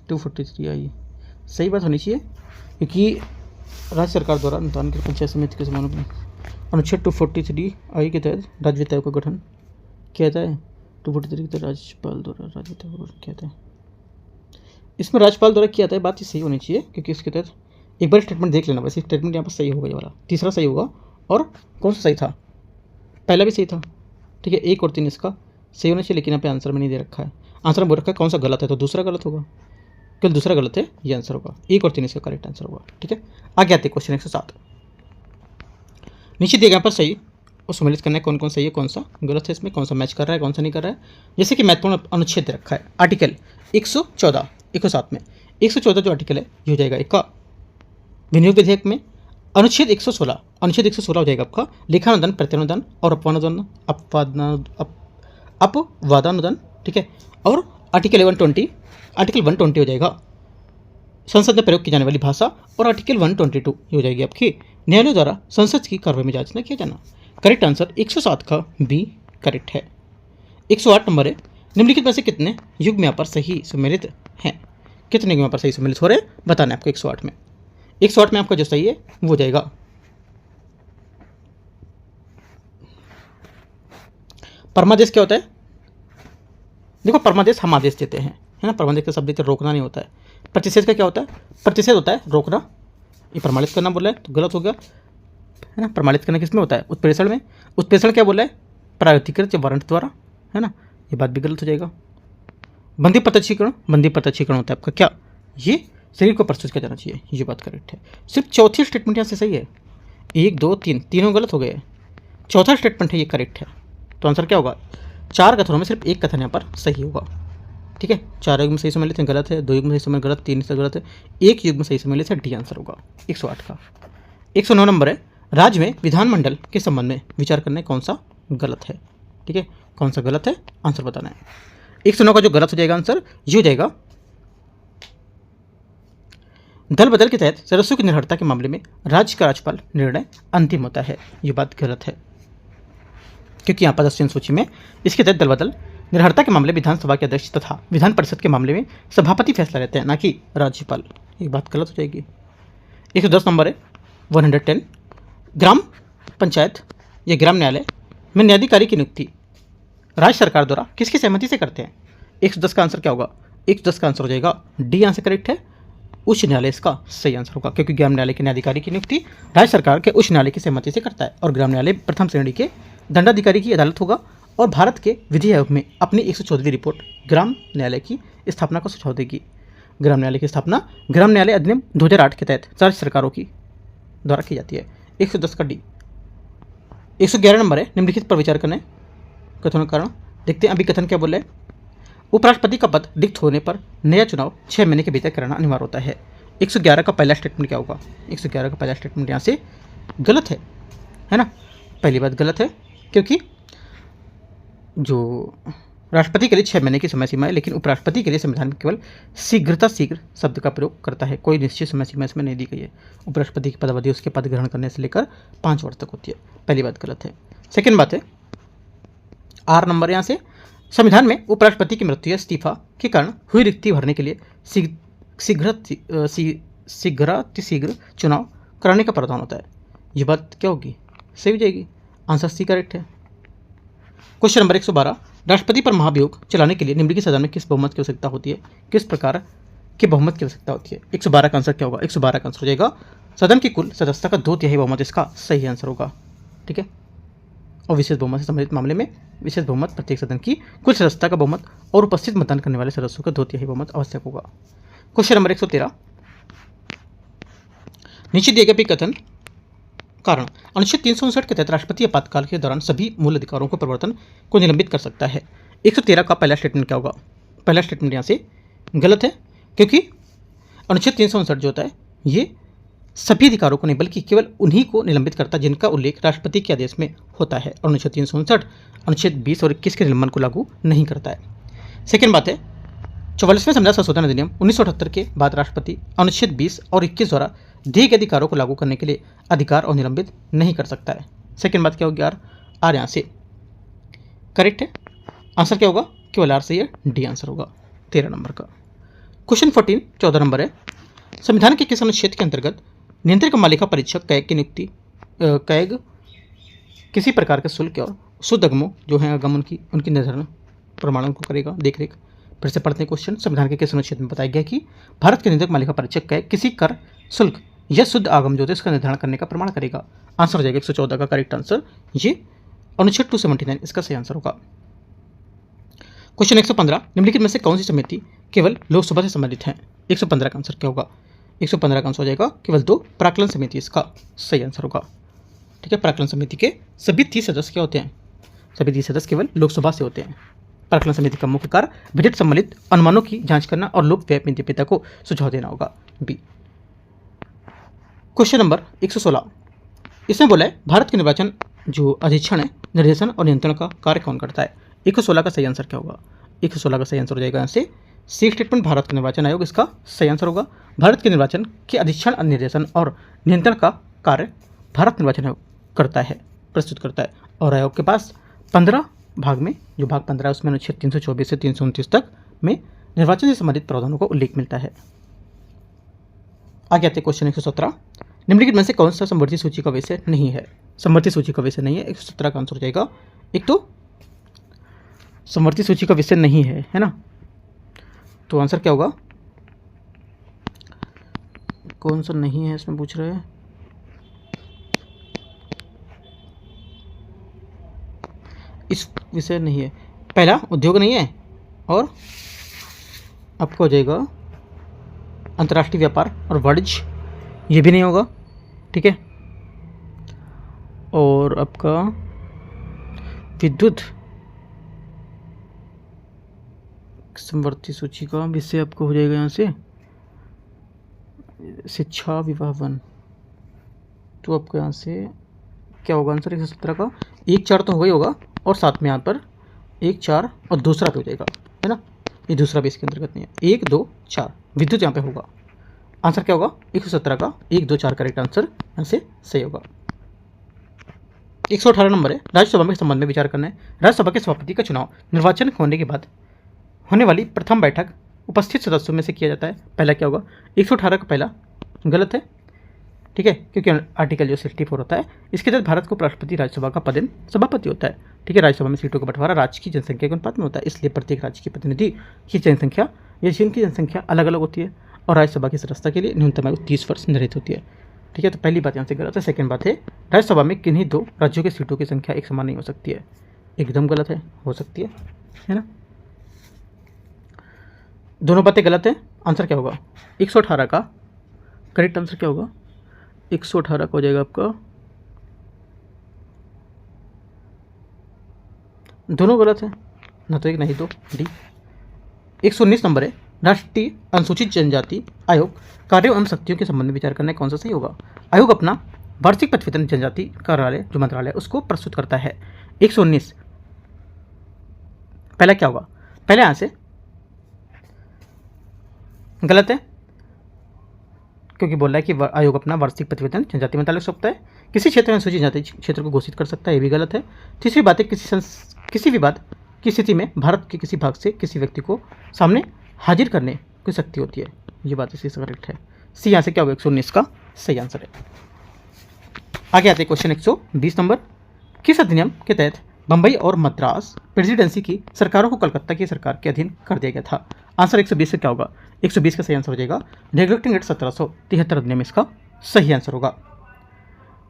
243 आई सही बात होनी चाहिए, क्योंकि राज्य सरकार द्वारा अनुदान के पंचायत समिति के समान अनुच्छेद 243 आई के तहत राज्य वित्त आयोग का गठन किया जाता है। 243 के तहत राज्यपाल द्वारा राज्य वित्त आयोग का गठन किया जाता है, इसमें राज्यपाल द्वारा किया जाता है, बात ही सही होनी चाहिए, क्योंकि इसके तहत एक बार स्टेटमेंट देख लेना, वैसे स्टेटमेंट यहाँ पर सही होगा, ये वाला तीसरा सही होगा। और कौन सा सही था, पहला भी सही था, ठीक है, 1 और 3 इसका सही होना चाहिए, लेकिन यहाँ पे आंसर में नहीं दे रखा है, आंसर में बोल रखा है कौन सा गलत है, तो दूसरा गलत होगा, क्योंकि दूसरा गलत है, ये आंसर होगा, 1 और 3 इसका करेक्ट आंसर होगा, ठीक है। आगे आते क्वेश्चन 107, नीचे दिए गए पर सही और सम्मिलित करना है, कौन कौन सही है, कौन सा गलत है, इसमें कौन सा मैच कर रहा है, कौन सा नहीं कर रहा है। जैसे कि महत्वपूर्ण अनुच्छेद रखा है, आर्टिकल 114 107 में 114 जो आर्टिकल है ये हो जाएगा एक विनियोग विधेयक में। अनुच्छेद 116 हो जाएगा आपका लेखानुदान, प्रत्यानुदान और अपवादानुदान, ठीक है। और आर्टिकल 120 हो जाएगा संसद में प्रयोग की जाने वाली भाषा, और आर्टिकल 122 ये हो जाएगी आपकी न्यायालय द्वारा संसद की कार्रवाई में जांच न किया जाना। करेक्ट आंसर 107 का बी करेक्ट है। 108 नंबर है, निम्नलिखित में से कितने युग्म यहाँ पर सही सम्मिलित हैं? कितने युग्म यहाँ पर सही सम्मिलित हो रहे हैं बताना है आपको 108 में। 108 में आपका जो सही है वो जाएगा परमादेश। क्या होता है? देखो परमादेश हम आदेश देते हैं, है ना, परमादेश का शब्द रोकना नहीं होता है। प्रतिषेध का क्या होता है? प्रतिषेध होता है रोकना। ये प्रमाणित करना बोला है तो गलत हो गया, है ना। प्रमाणित करना किसमें होता है? उत्प्रेषण में। उत्प्रेषण क्या बोला है? प्राधिकृत या वारंट द्वारा, है ना, ये बात भी गलत हो जाएगा। बंदी प्रत्यक्षीकरण, बंदी प्रत्यक्षीकरण होता है आपका क्या? ये शरीर को प्रस्तुत किया जाना चाहिए, ये बात करेक्ट है। सिर्फ चौथी स्टेटमेंट यहाँ से सही है, 1 2 3 तीनों गलत हो गए, चौथा स्टेटमेंट है ये करेक्ट है। तो आंसर क्या होगा? 4 कथनों में सिर्फ 1 कथन यहाँ पर सही होगा, ठीक है। 4 युग्म सही सम्मिलित है गलत है, 2 युग्म सही सम्मिलित गलत, 3 से गलत है, 1 युग्म सही सम्मिलित है, डी आंसर होगा 108 का। 109 नंबर है, राज्य में विधानमंडल के संबंध में विचार करने कौन सा गलत है? ठीक है, कौन सा गलत है आंसर बताना है। 109 का जो गलत हो जाएगा आंसर ये हो जाएगा, दल बदल के तहत सदस्यों की निर्भरता के मामले में राज्य का राज्यपाल निर्णय अंतिम होता है, ये बात गलत है, क्योंकि यहाँ पर 10 सूची में इसके तहत दल बदल निर्भरता के मामले विधानसभा के अध्यक्ष तथा विधान परिषद के मामले में सभापति फैसला लेते हैं, ना कि राज्यपाल, ये बात गलत हो जाएगी। 110 नंबर है, 110 ग्राम पंचायत या ग्राम न्यायालय में न्यायाधिकारी की नियुक्ति राज्य सरकार द्वारा किसकी सहमति से करते हैं? 110 का आंसर क्या होगा? 110 का आंसर हो जाएगा डी आंसर करेक्ट है, उच्च न्यायालय इसका सही आंसर होगा, क्योंकि ग्राम न्यायालय के न्यायाधिकारी की नियुक्ति राज्य सरकार के उच्च न्यायालय की सहमति से करता है, और ग्राम न्यायालय प्रथम श्रेणी के दंडाधिकारी की अदालत होगा, और भारत के विधि आयोग में अपनी 114वीं रिपोर्ट ग्राम न्यायालय की स्थापना का सुझाव देगी। ग्राम न्यायालय की स्थापना ग्राम न्यायालय अधिनियम 2008 के तहत राज्य सरकारों की द्वारा की जाती है। 110 का डी। 111 नंबर है, निम्नलिखित पर विचार करने कथनों का कारण। देखते हैं अभी कथन क्या बोले। उपराष्ट्रपति का पद रिक्त होने पर नया चुनाव 6 महीने के भीतर कराना अनिवार्य होता है। 111 का पहला स्टेटमेंट क्या होगा? 111 का पहला स्टेटमेंट यहाँ से गलत है ना। पहली बात गलत है, क्योंकि जो राष्ट्रपति के लिए 6 महीने की समय सीमा है, लेकिन उपराष्ट्रपति के लिए संविधान में केवल शीघ्र शब्द का प्रयोग करता है, कोई निश्चित समय सीमा इसमें नहीं दी गई है। उपराष्ट्रपति की पदावधि उसके पद ग्रहण करने से लेकर 5 वर्ष तक होती है, पहली बात गलत है। सेकेंड बात है, आर नंबर यहाँ से, संविधान में उपराष्ट्रपति की मृत्यु या इस्तीफा के कारण हुई रिक्ति भरने के लिए शीघ्र चुनाव कराने का प्रावधान होता है। ये बात क्या होगी? सही हो जाएगी, आंसर सी करेक्ट है। क्वेश्चन नंबर 112, राष्ट्रपति पर महाभियोग चलाने के लिए निम्नलिखित सदन में किस बहुमत की आवश्यकता होती है? किस प्रकार के बहुमत की आवश्यकता होती है? 112 का आंसर क्या होगा? 112 का आंसर हो जाएगा सदन की कुल सदस्यता का 2/3 बहुमत इसका सही आंसर होगा, ठीक है। और विशेष बहुमत से संबंधित मामले में विशेष बहुमत प्रत्येक सदन की कुल सदस्यता का बहुमत और उपस्थित मतदान करने वाले सदस्यों का 2/3 बहुमत आवश्यक होगा। क्वेश्चन नंबर 113, नीचे दिए गए कथन कारण अनुच्छेद 359 के तहत राष्ट्रपति आपातकाल के दौरान सभी मूल अधिकारों को परिवर्तन को निलंबित कर सकता है। 113 का पहला स्टेटमेंट क्या होगा? पहला स्टेटमेंट यहाँ से गलत है, क्योंकि अनुच्छेद 359 जो होता है ये सभी अधिकारों को नहीं बल्कि केवल उन्हीं को निलंबित करता है जिनका उल्लेख राष्ट्रपति के आदेश में होता है, और अनुच्छेद 359 अनुच्छेद 20 और 21 के निलंबन को लागू नहीं करता है। सेकेंड बात है, 44वें संविधान संशोधन अधिनियम 1978 के बाद राष्ट्रपति अनुच्छेद 20 और 21 द्वारा दिए गए अधिकारों को लागू करने के लिए अधिकार और निलंबित नहीं कर सकता है। सेकेंड बात क्या होगी? आर यहाँ से करेक्ट है, आंसर क्या होगा? केवल आर सही है, डी आंसर होगा 13 नंबर का। क्वेश्चन 14 14 नंबर है, संविधान के किस अनुच्छेद के अंतर्गत नियंत्रक मालिका परीक्षक कैग की नियुक्ति कैग किसी प्रकार के शुल्क और शुद्ध अगमों जो हैं अगम उनकी निर्धारण प्रमाणन को करेगा देखरेख। फिर से पढ़ते हैं क्वेश्चन। संविधान के किस अनुच्छेद में बताया गया कि भारत के नियंत्रक मालिका परीक्षक कैग किसी कर शुल्क या शुद्ध आगम जो है इसका निर्धारण करने का प्रमाण करेगा? आंसर हो जाएगा 114 का करेक्ट आंसर, ये अनुच्छेद 279 इसका सही आंसर होगा। क्वेश्चन 115, निम्नलिखित में से कौन सी समिति केवल लोकसभा से संबंधित है? 115 का आंसर क्या होगा? 115 का आंसर हो जाएगा केवल 2 प्राक्कलन समिति इसका सही आंसर होगा, ठीक है। प्राक्कलन समिति के सभी 30 सदस्य क्या होते हैं? सभी 30 सदस्य केवल लोकसभा से होते हैं। प्राक्कलन समिति का मुख्य कार्य बजट सम्मिलित अनुमानों की जांच करना और लोक व्यय पिता को सुझाव देना होगा, बी। क्वेश्चन नंबर 116, इसमें बोला है भारत के निर्वाचन जो अधीक्षण है निर्देशन और नियंत्रण का कार्य कौन करता है? 116 का सही आंसर क्या होगा? 116 का सही आंसर हो जाएगा यहाँ से सी स्टेटमेंट भारत का निर्वाचन आयोग इसका सही आंसर होगा। भारत के निर्वाचन के अधीक्षण निर्देशन और नियंत्रण का कार्य भारत निर्वाचन आयोग करता है, प्रस्तुत करता है। और आयोग के पास 15 भाग में, जो भाग 15 है उसमें अनुच्छेद 324 से 329 तक में निर्वाचन से संबंधित प्रावधानों का उल्लेख मिलता है। आगे आते क्वेश्चन 117, निम्नलिखित में से कौन सा समवर्ती सूची का विषय नहीं है? समवर्ती सूची का विषय नहीं है, 117 का आंसर हो जाएगा। एक तो समवर्ती सूची का विषय नहीं है ना, तो आंसर क्या होगा? कौन सा नहीं है इसमें पूछ रहे हैं। इस विषय नहीं है, पहला उद्योग नहीं है, और आपका हो जाएगा अंतर्राष्ट्रीय व्यापार और वाणिज्य, ये भी नहीं होगा, ठीक है। और आपका विद्युत समवर्ती सूची का विषय आपको हो जाएगा यहाँ से शिक्षा विवाह वन, तो आपको यहाँ से क्या होगा आंसर 117 का? 1-4 तो हो ही होगा, और साथ में यहाँ पर 1-4 और दूसरा पे हो जाएगा, है ना, ये दूसरा भी इसके अंतर्गत नहीं है। 1-2-4 विद्युत यहाँ पे होगा। आंसर क्या होगा? 117 का 1-2-4 करेक्ट आंसर यहाँ से सही होगा। 118 नंबर है, राज्यसभा में संबंध में विचार करना है। राज्यसभा के सभापति का चुनाव निर्वाचन होने के बाद होने वाली प्रथम बैठक उपस्थित सदस्यों में से किया जाता है। पहला क्या होगा? 118 का पहला गलत है, ठीक है, क्योंकि आर्टिकल जो 64 होता है इसके तहत भारत को राष्ट्रपति राज्यसभा का पदेन सभापति होता है, ठीक है। राज्यसभा में सीटों का बंटवारा राज्य की जनसंख्या के अनुपात में होता है, इसलिए प्रत्येक राज्य के प्रतिनिधि की जनसंख्या या जिनकी जनसंख्या अलग अलग होती है, और राज्यसभा की सदस्यता के लिए न्यूनतम आयु 30 वर्ष निर्धारित होती है, ठीक है। तो पहली बात यहाँ से गलत है। सेकंड बात है, राज्यसभा में किन्हीं 2 राज्यों की सीटों की संख्या एक समान नहीं हो सकती है, एकदम गलत है, हो सकती है ना। दोनों बातें गलत है। आंसर क्या होगा? 118 का करेक्ट आंसर क्या होगा? 118 का हो जाएगा आपका, दोनों गलत है, ना तो एक नहीं दो, डी। 119 नंबर है, राष्ट्रीय अनुसूचित जनजाति आयोग कार्यों एवं शक्तियों के संबंध में विचार करना है, कौन सा सही होगा? आयोग अपना वार्षिक प्रतिवेदन जनजाति कार्यालय जो मंत्रालय उसको प्रस्तुत करता है। 119 पहला क्या होगा? पहले यहां से गलत है, क्योंकि बोल रहा है कि आयोग अपना वार्षिक प्रतिवेदन जनजाति मंत्रालय को सौंपता है। किसी क्षेत्र में अनुसूचित जनजाति क्षेत्र को घोषित कर सकता है, ये भी गलत है। तीसरी बात है, किसी विवाद की स्थिति में भारत के किसी भाग से किसी व्यक्ति को सामने हाजिर करने की शक्ति होती है, ये बात इसी से करेक्ट है। सी यहाँ से क्या होगा? 119 का सही आंसर है। आगे आते क्वेश्चन 120 नंबर, किस अधिनियम के तहत बंबई और मद्रास प्रेसिडेंसी की सरकारों को कलकत्ता की सरकार के अधीन कर दिया गया था? आंसर 120 से क्या होगा? 120 का सही आंसर हो जाएगा रेगुलेटिंग एक्ट 1773 अधिनियम इसका सही आंसर होगा।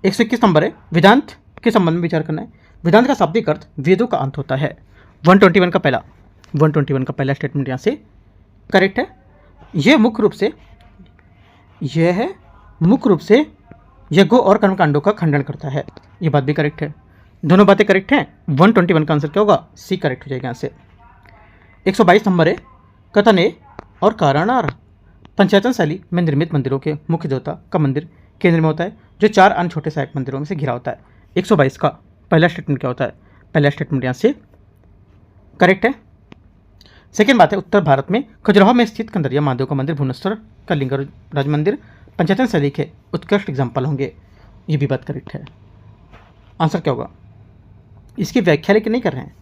121 नंबर है, वेदांत के संबंध में विचार करना है। वेदांत का शाब्दिक अर्थ वेदों का अंत होता है। 121 का पहला स्टेटमेंट यहाँ से करेक्ट है। यह मुख्य रूप से यज्ञों और कर्मकांडों का खंडन करता है, ये बात भी करेक्ट है। दोनों बातें करेक्ट हैं। 121 का आंसर क्या होगा? सी करेक्ट हो जाएगा यहाँ से। 122 नंबर है, कथने और कारणार पंचायतन शैली में निर्मित मंदिरों के मुख्य देवता का मंदिर केंद्र में होता है, जो 4 अन्य छोटे सहायक मंदिरों में से घिरा होता है। 122 का पहला स्टेटमेंट क्या होता है? पहला स्टेटमेंट यहाँ से करेक्ट है। सेकेंड बात है, उत्तर भारत में खजुराहो में स्थित कंदरिया महादेव का मंदिर भुवनेश्वर का लिंगराज मंदिर पंचायतन शैली के उत्कृष्ट एग्जाम्पल होंगे, ये भी बात करेक्ट है। आंसर क्या होगा? इसकी व्याख्या लेकिन नहीं कर रहे हैं,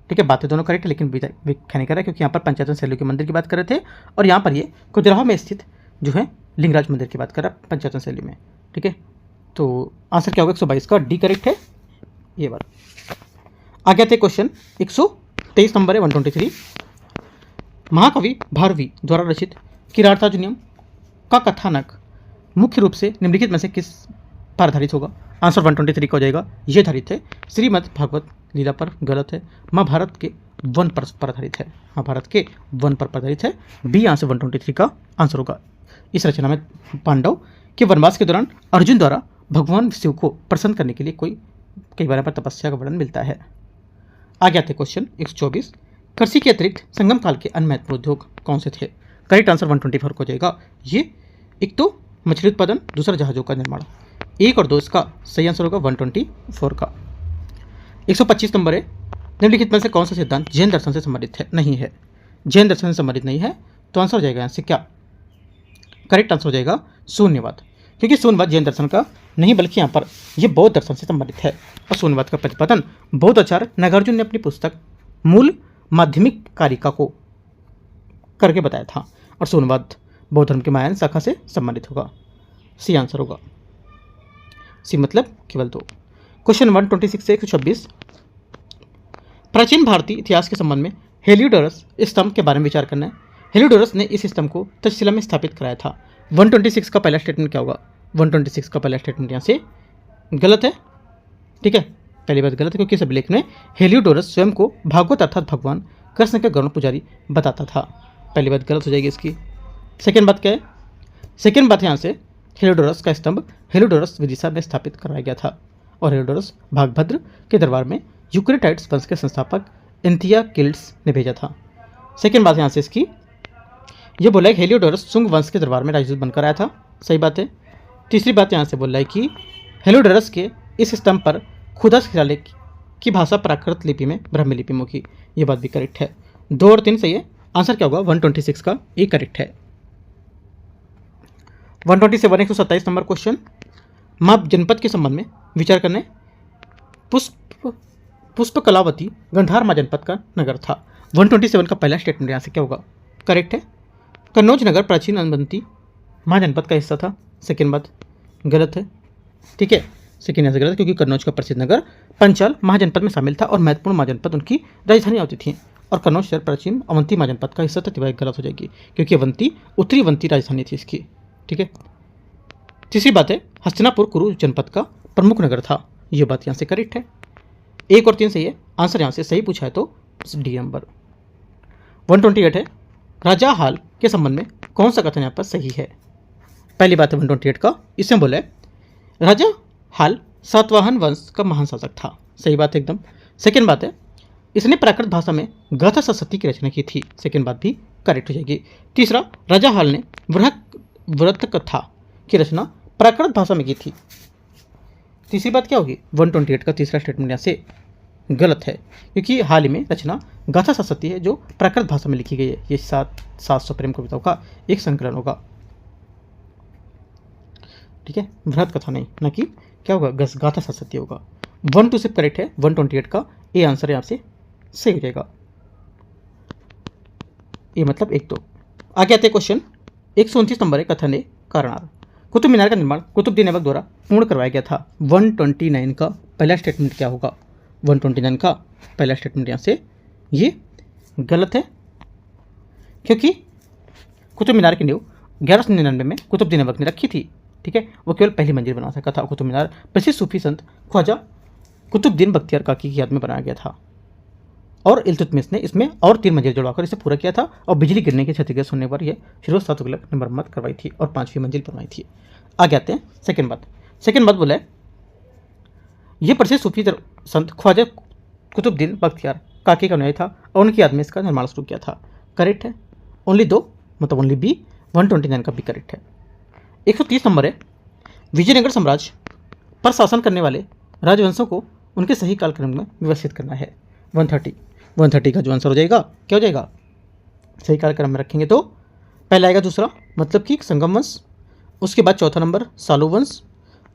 ठीक है, बातें दोनों करेक्ट है लेकिन व्याख्या नहीं कर रहे हैं, क्योंकि यहाँ पर पंचायतन शैली के मंदिर की बात कर रहे थे और यहाँ पर ये खजुराहो में स्थित जो है लिंगराज मंदिर की बात कर रहा है पंचायतन शैली में, ठीक है। तो आंसर क्या होगा? 122 का डी करेक्ट है, ये बात। आगे आते क्वेश्चन 123 नंबर है, 123, महाकवि भारवी द्वारा रचित किरातार्जुनीयम का कथानक मुख्य रूप से निम्नलिखित में से किस पर आधारित होगा? आंसर 123 का हो जाएगा, ये आधारित है श्रीमद् भागवत लीला पर, गलत है। महाभारत के वन पर आधारित है, महाभारत के वन पर आधारित है, बी यहाँ से 123 का आंसर होगा। इस रचना में पांडव के वनवास के दौरान अर्जुन द्वारा भगवान शिव को प्रसन्न करने के लिए कई बार पर तपस्या का वर्णन मिलता है। आगे आते क्वेश्चन 124, कृषि के अतिरिक्त संगम काल के अन्य महत्वपूर्ण उद्योग कौन से थे? करेक्ट आंसर 124 हो जाएगा। ये एक तो मछली उत्पादन, दूसरा जहाजों का निर्माण। 1 और 2 इसका सही आंसर होगा 124 का। 125 नंबर है, निम्नलिखित में से कौन सा सिद्धांत जैन दर्शन से संबंधित है? नहीं है, जैन दर्शन से संबंधित नहीं है, तो आंसर हो जाएगा यहाँ से क्या? करेक्ट आंसर हो जाएगा शून्यवाद, क्योंकि शून्यवाद जैन दर्शन का नहीं, बल्कि यहाँ पर यह बौद्ध दर्शन से संबंधित है। और शून्यवाद का प्रतिपादन बौद्धाचार्य नागार्जुन ने अपनी पुस्तक मूल माध्यमिक कारिका को करके बताया था। और शून्यवाद बौद्ध धर्म की महायान शाखा से संबंधित होगा। सी आंसर होगा। सी मतलब केवल 2। क्वेश्चन 126 से 126, प्राचीन भारतीय इतिहास के संबंध में हेलियोडोरस स्तंभ के बारे में विचार करना है। हेलियोडोरस ने इस स्तंभ को तक्षशिला में स्थापित कराया था। 126 का पहला स्टेटमेंट क्या होगा? 126 का पहला स्टेटमेंट यहाँ से गलत है। ठीक है, पहली बात गलत है क्योंकि सब लेख में हेलियोडोरस स्वयं को भागवत अर्थात भगवान कृष्ण के गौरव पुजारी बताता था। पहली बात गलत हो जाएगी इसकी। सेकेंड बात क्या है? सेकेंड बात यहाँ से हेलियोडोरस का स्तंभ हेलियोडोरस विदिशा में स्थापित कराया गया था और हेलियोडोरस भागभद्र के दरबार में यूक्रेटाइड्स वंश के संस्थापक एंथियाकिल्ड्स ने भेजा था। सेकेंड बात यहाँ से इसकी ये बोला है कि हेलियोडोरस शुंग वंश के दरबार में राजदूत बनकर आया था। सही बात है। तीसरी बात यहाँ से बोल रहा है कि हेलियोडोरस के इस स्तंभ पर खुदा शिलालेख की भाषा प्राकृत लिपि में ब्राह्मी लिपि में होगी। ये बात भी करेक्ट है। 2 और 3 सही है। आंसर क्या होगा? 126 का ये करेक्ट है। 127 127 नंबर क्वेश्चन, माप जनपद के संबंध में विचार करने। पुष्पकलावती गंधार माँ जनपद का नगर था। 127 का पहला स्टेटमेंट यहाँ से क्या होगा? करेक्ट है। कन्नौज नगर प्राचीन अवंती माँ जनपद का हिस्सा था। सेकेंड बात गलत है। ठीक है, सेकेंड यहाँ से गलत है क्योंकि कन्नौज का प्रसिद्ध नगर पंचाल महाजनपद में शामिल था और महत्वपूर्ण महाजनपद उनकी राजधानी होती थी और कन्नौज शहर प्राचीन अवंती महाजनपद का हिस्सा था। गलत हो जाएगी क्योंकि अवंती उत्तरी अवंती राजधानी थी इसकी। ठीक है। तीसरी बात है हस्तिनापुर कुरु जनपद का प्रमुख नगर था। ये बात यहाँ से करेक्ट है। 1 और 3 सही है। आंसर यहाँ से सही पूछा है तो डी नंबर। 128 है राजा हाल के संबंध में कौन सा कथन यहाँ पर सही है? पहली बात है 128 का, इसमें बोला है राजा हाल सातवाहन वंश का महान शासक था। सही बात है एकदम। सेकेंड बात है इसने प्राकृत भाषा में गाथा सप्तशती की रचना की थी। सेकेंड बात भी करेक्ट हो जाएगी। तीसरा राजा हाल ने व्रत कथा की रचना प्राकृत भाषा में की थी। तीसरी बात क्या होगी? 128 का तीसरा स्टेटमेंट यहाँ से गलत है क्योंकि हाल ही में रचना गाथा सप्तशती है जो प्राकृत भाषा में लिखी गई है। ये 700 प्रेम कविताओं का एक संकलन होगा। ठीक है, वृहत कथा नहीं, ना कि क्या होगा? गाथा सप्तशती होगा। 1 2 करेक्ट है। 128 का ए आंसर यहाँ से सही हो जाएगा। ये मतलब 1 2। आगे आते क्वेश्चन 129 नंबर है कथन ए कारणार्थ। कुतुब मीनार का निर्माण कुतुबुद्दीन ऐबक द्वारा पूर्ण करवाया गया था। 129 का पहला स्टेटमेंट क्या होगा? 129 का पहला स्टेटमेंट यहाँ से ये गलत है क्योंकि कुतुब मीनार की नींव 1199 में कुतुबुद्दीन ऐबक ने रखी थी। ठीक है, वो केवल पहली मंजिल बना सका था। कुतुब मीनार प्रसिद्ध सूफी संत ख्वाजा कुतुबुद्दीन बख्तियार काकी की याद में बनाया गया था और इल्तुतमिश ने इसमें और 3 मंजिल जुड़वाकर इसे पूरा किया था और बिजली गिरने के क्षतिग्रस्त होने पर यह फिरोज शाह तुगलक ने मरम्मत करवाई थी और 5वीं मंजिल बनवाई थी। आगे आते हैं सेकेंड बात। सेकेंड बात बोला है यह प्रसिद्ध सूफी संत ख्वाजा कुतुबुद्दीन बख्तियार काकी का अनुयायी था और उनकी याद में इसका निर्माण शुरू किया था। करेक्ट है। ओनली 2 मतलब ओनली बी। 129 का भी करेक्ट है। 130 नंबर है विजयनगर साम्राज्य पर शासन करने वाले राजवंशों को उनके सही कालक्रम में व्यवस्थित करना है। 130 का जो आंसर हो जाएगा क्या हो जाएगा? सही कालक्रम में रखेंगे तो पहला आएगा दूसरा मतलब कि संगम वंश, उसके बाद चौथा नंबर सालू वंश,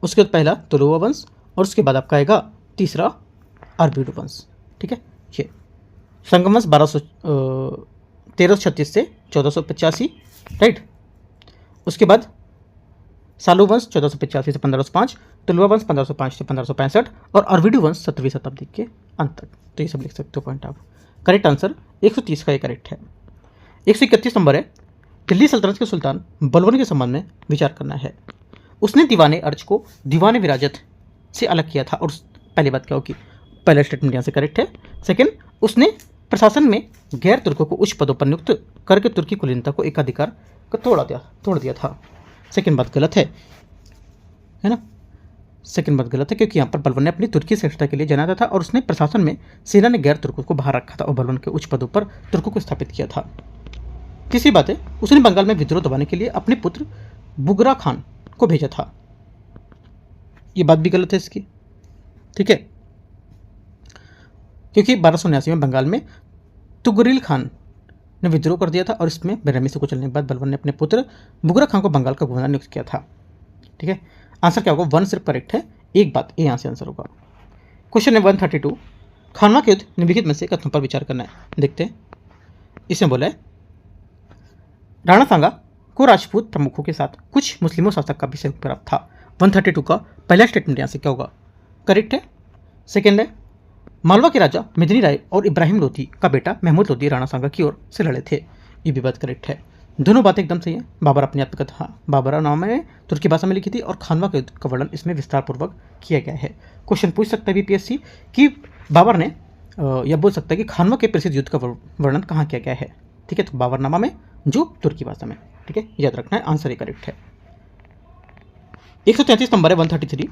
उसके बाद पहला तुलुवा वंश और उसके बाद आपका आएगा तीसरा अरबीडु वंश। ठीक है, ये संगम वंश 1336 से 1485 राइट। उसके बाद सालू वंश 1485 से 1505, तुलुवा वंश 1505 से 1565 और अरबीडु वंश 17वीं शताब्दी के अंत तक। तो ये सब लिख सकते हो पॉइंट आप। करेक्ट आंसर 130 का ये करेक्ट है। 131 नंबर है दिल्ली सल्तनत के सुल्तान बलबन के संबंध में विचार करना है। उसने दीवाने अर्ज को दीवाने विराजत से अलग किया था और पहली बात क्या होगी? पहला स्टेटमेंट यहाँ से करेक्ट है। सेकेंड उसने प्रशासन में गैर तुर्कों को उच्च पदों पर नियुक्त करके तुर्की कुलीनता को एकाधिकार को तोड़ दिया था। सेकेंड बात गलत है ना? सेकेंड बात गलत है क्योंकि यहाँ पर बलबन ने अपनी तुर्की श्रेष्ठता के लिए जाना था और उसने प्रशासन में सेना ने गैर तुर्कों को बाहर रखा था और बलबन के उच्च पदों पर तुर्कों को स्थापित किया था। तीसरी बात है उसने बंगाल में विद्रोह दबाने के लिए अपने पुत्र बुगरा खान को भेजा था। ये बात भी गलत है इसकी। ठीक है, क्योंकि 1279 में बंगाल में तुगरिल खान ने विद्रोह कर दिया था और इसमें बेरहमी से कुचलने के बाद बलबन ने अपने पुत्र बुगरा खान को बंगाल का गवर्नर नियुक्त किया था। ठीक है, आंसर क्या होगा, 1 सिर्फ करेक्ट है, एक बात ये यहाँ से आंसर होगा। क्वेश्चन है 132, खानवा के युद्ध निम्नलिखित में से कथनों पर विचार करना है। देखते हैं, इसमें बोला है राणा सांगा को राजपूत प्रमुखों के साथ कुछ मुस्लिमों शासक का भी संयुक्त प्रभाव था। 132 का पहला स्टेटमेंट यहाँ से क्या होगा, करेक्ट है। सेकेंड है मालवा के राजा मेदिनी राय और इब्राहिम लोधी का बेटा महमूद लोधी राणा सांगा की ओर से लड़े थे, ये भी बात करेक्ट है। दोनों बातें एकदम सही है। बाबर अपनी आत्मकथा बाबरनामा में तुर्की भाषा में लिखी थी और खानवा के युद्ध का वर्णन इसमें विस्तार पूर्वक किया गया है। क्वेश्चन पूछ सकता है बीपीएससी कि बाबर ने यह बोल सकता है कि खानवा के प्रसिद्ध युद्ध का वर्णन कहाँ किया गया है। ठीक है, तो बाबरनामा में जो तुर्की भाषा में। ठीक है, याद रखना है, आंसर ही करेक्ट है। 133 नंबर है 133,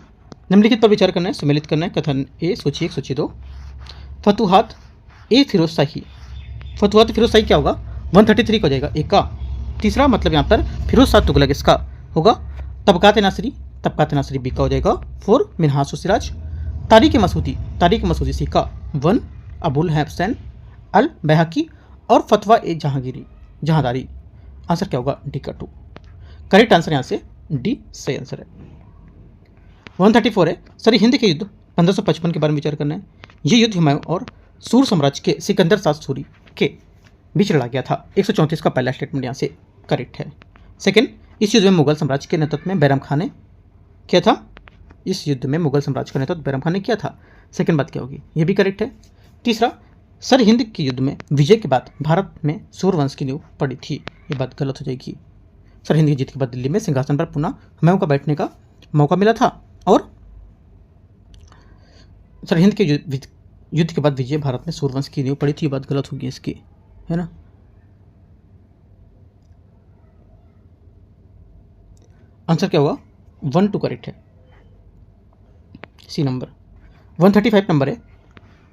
निम्नलिखित पर विचार करना है, सुमेलित करना है। कथन ए सोचिए 1 सोचिए 2, फतुहात ए फिरोज शाही। फतुहात फिरोज शाही क्या होगा, 133 हो जाएगा एक का। तीसरा मतलब यहाँ पर फिरोज शाह तुगलक इसका होगा। तबकात नासरी बी का हो जाएगा 4, मिनहास सिराज। तारीख मसूदी सी का 1, अबुल हसन अल बैहकी और फतवा ए जहांदारी। आंसर क्या होगा, डी का 2। करेक्ट आंसर यहाँ से डी सही आंसर है। 134 है सर हिंद के युद्ध 1555 के बारे में विचार करना है। ये युद्ध हुमायूं और सूर साम्राज्य के सिकंदर शाह सूरी के बीच लड़ा गया था। 134 का पहला स्टेटमेंट यहाँ से करेक्ट है। सेकंड, इस युद्ध में मुगल साम्राज्य के नेतृत्व में बैरम खान ने किया था। इस युद्ध में मुगल साम्राज्य का नेतृत्व बैरम खान ने किया था। सेकंड बात क्या होगी, ये भी करेक्ट है। तीसरा, सर हिंद के युद्ध में विजय के बाद भारत में सूर्यवंश की नींव पड़ी थी, ये बात गलत हो जाएगी। सर हिंद की जीत के बाद दिल्ली में सिंहासन पर पुनः हुमायूं का बैठने का मौका मिला था और सर हिंद के युद्ध के बाद विजय भारत में सूर्यवंश की नींव पड़ी थी, ये बात गलत होगी इसकी, है ना। आंसर क्या होगा, 1 2 करेक्ट है, सी नंबर। 135 नंबर है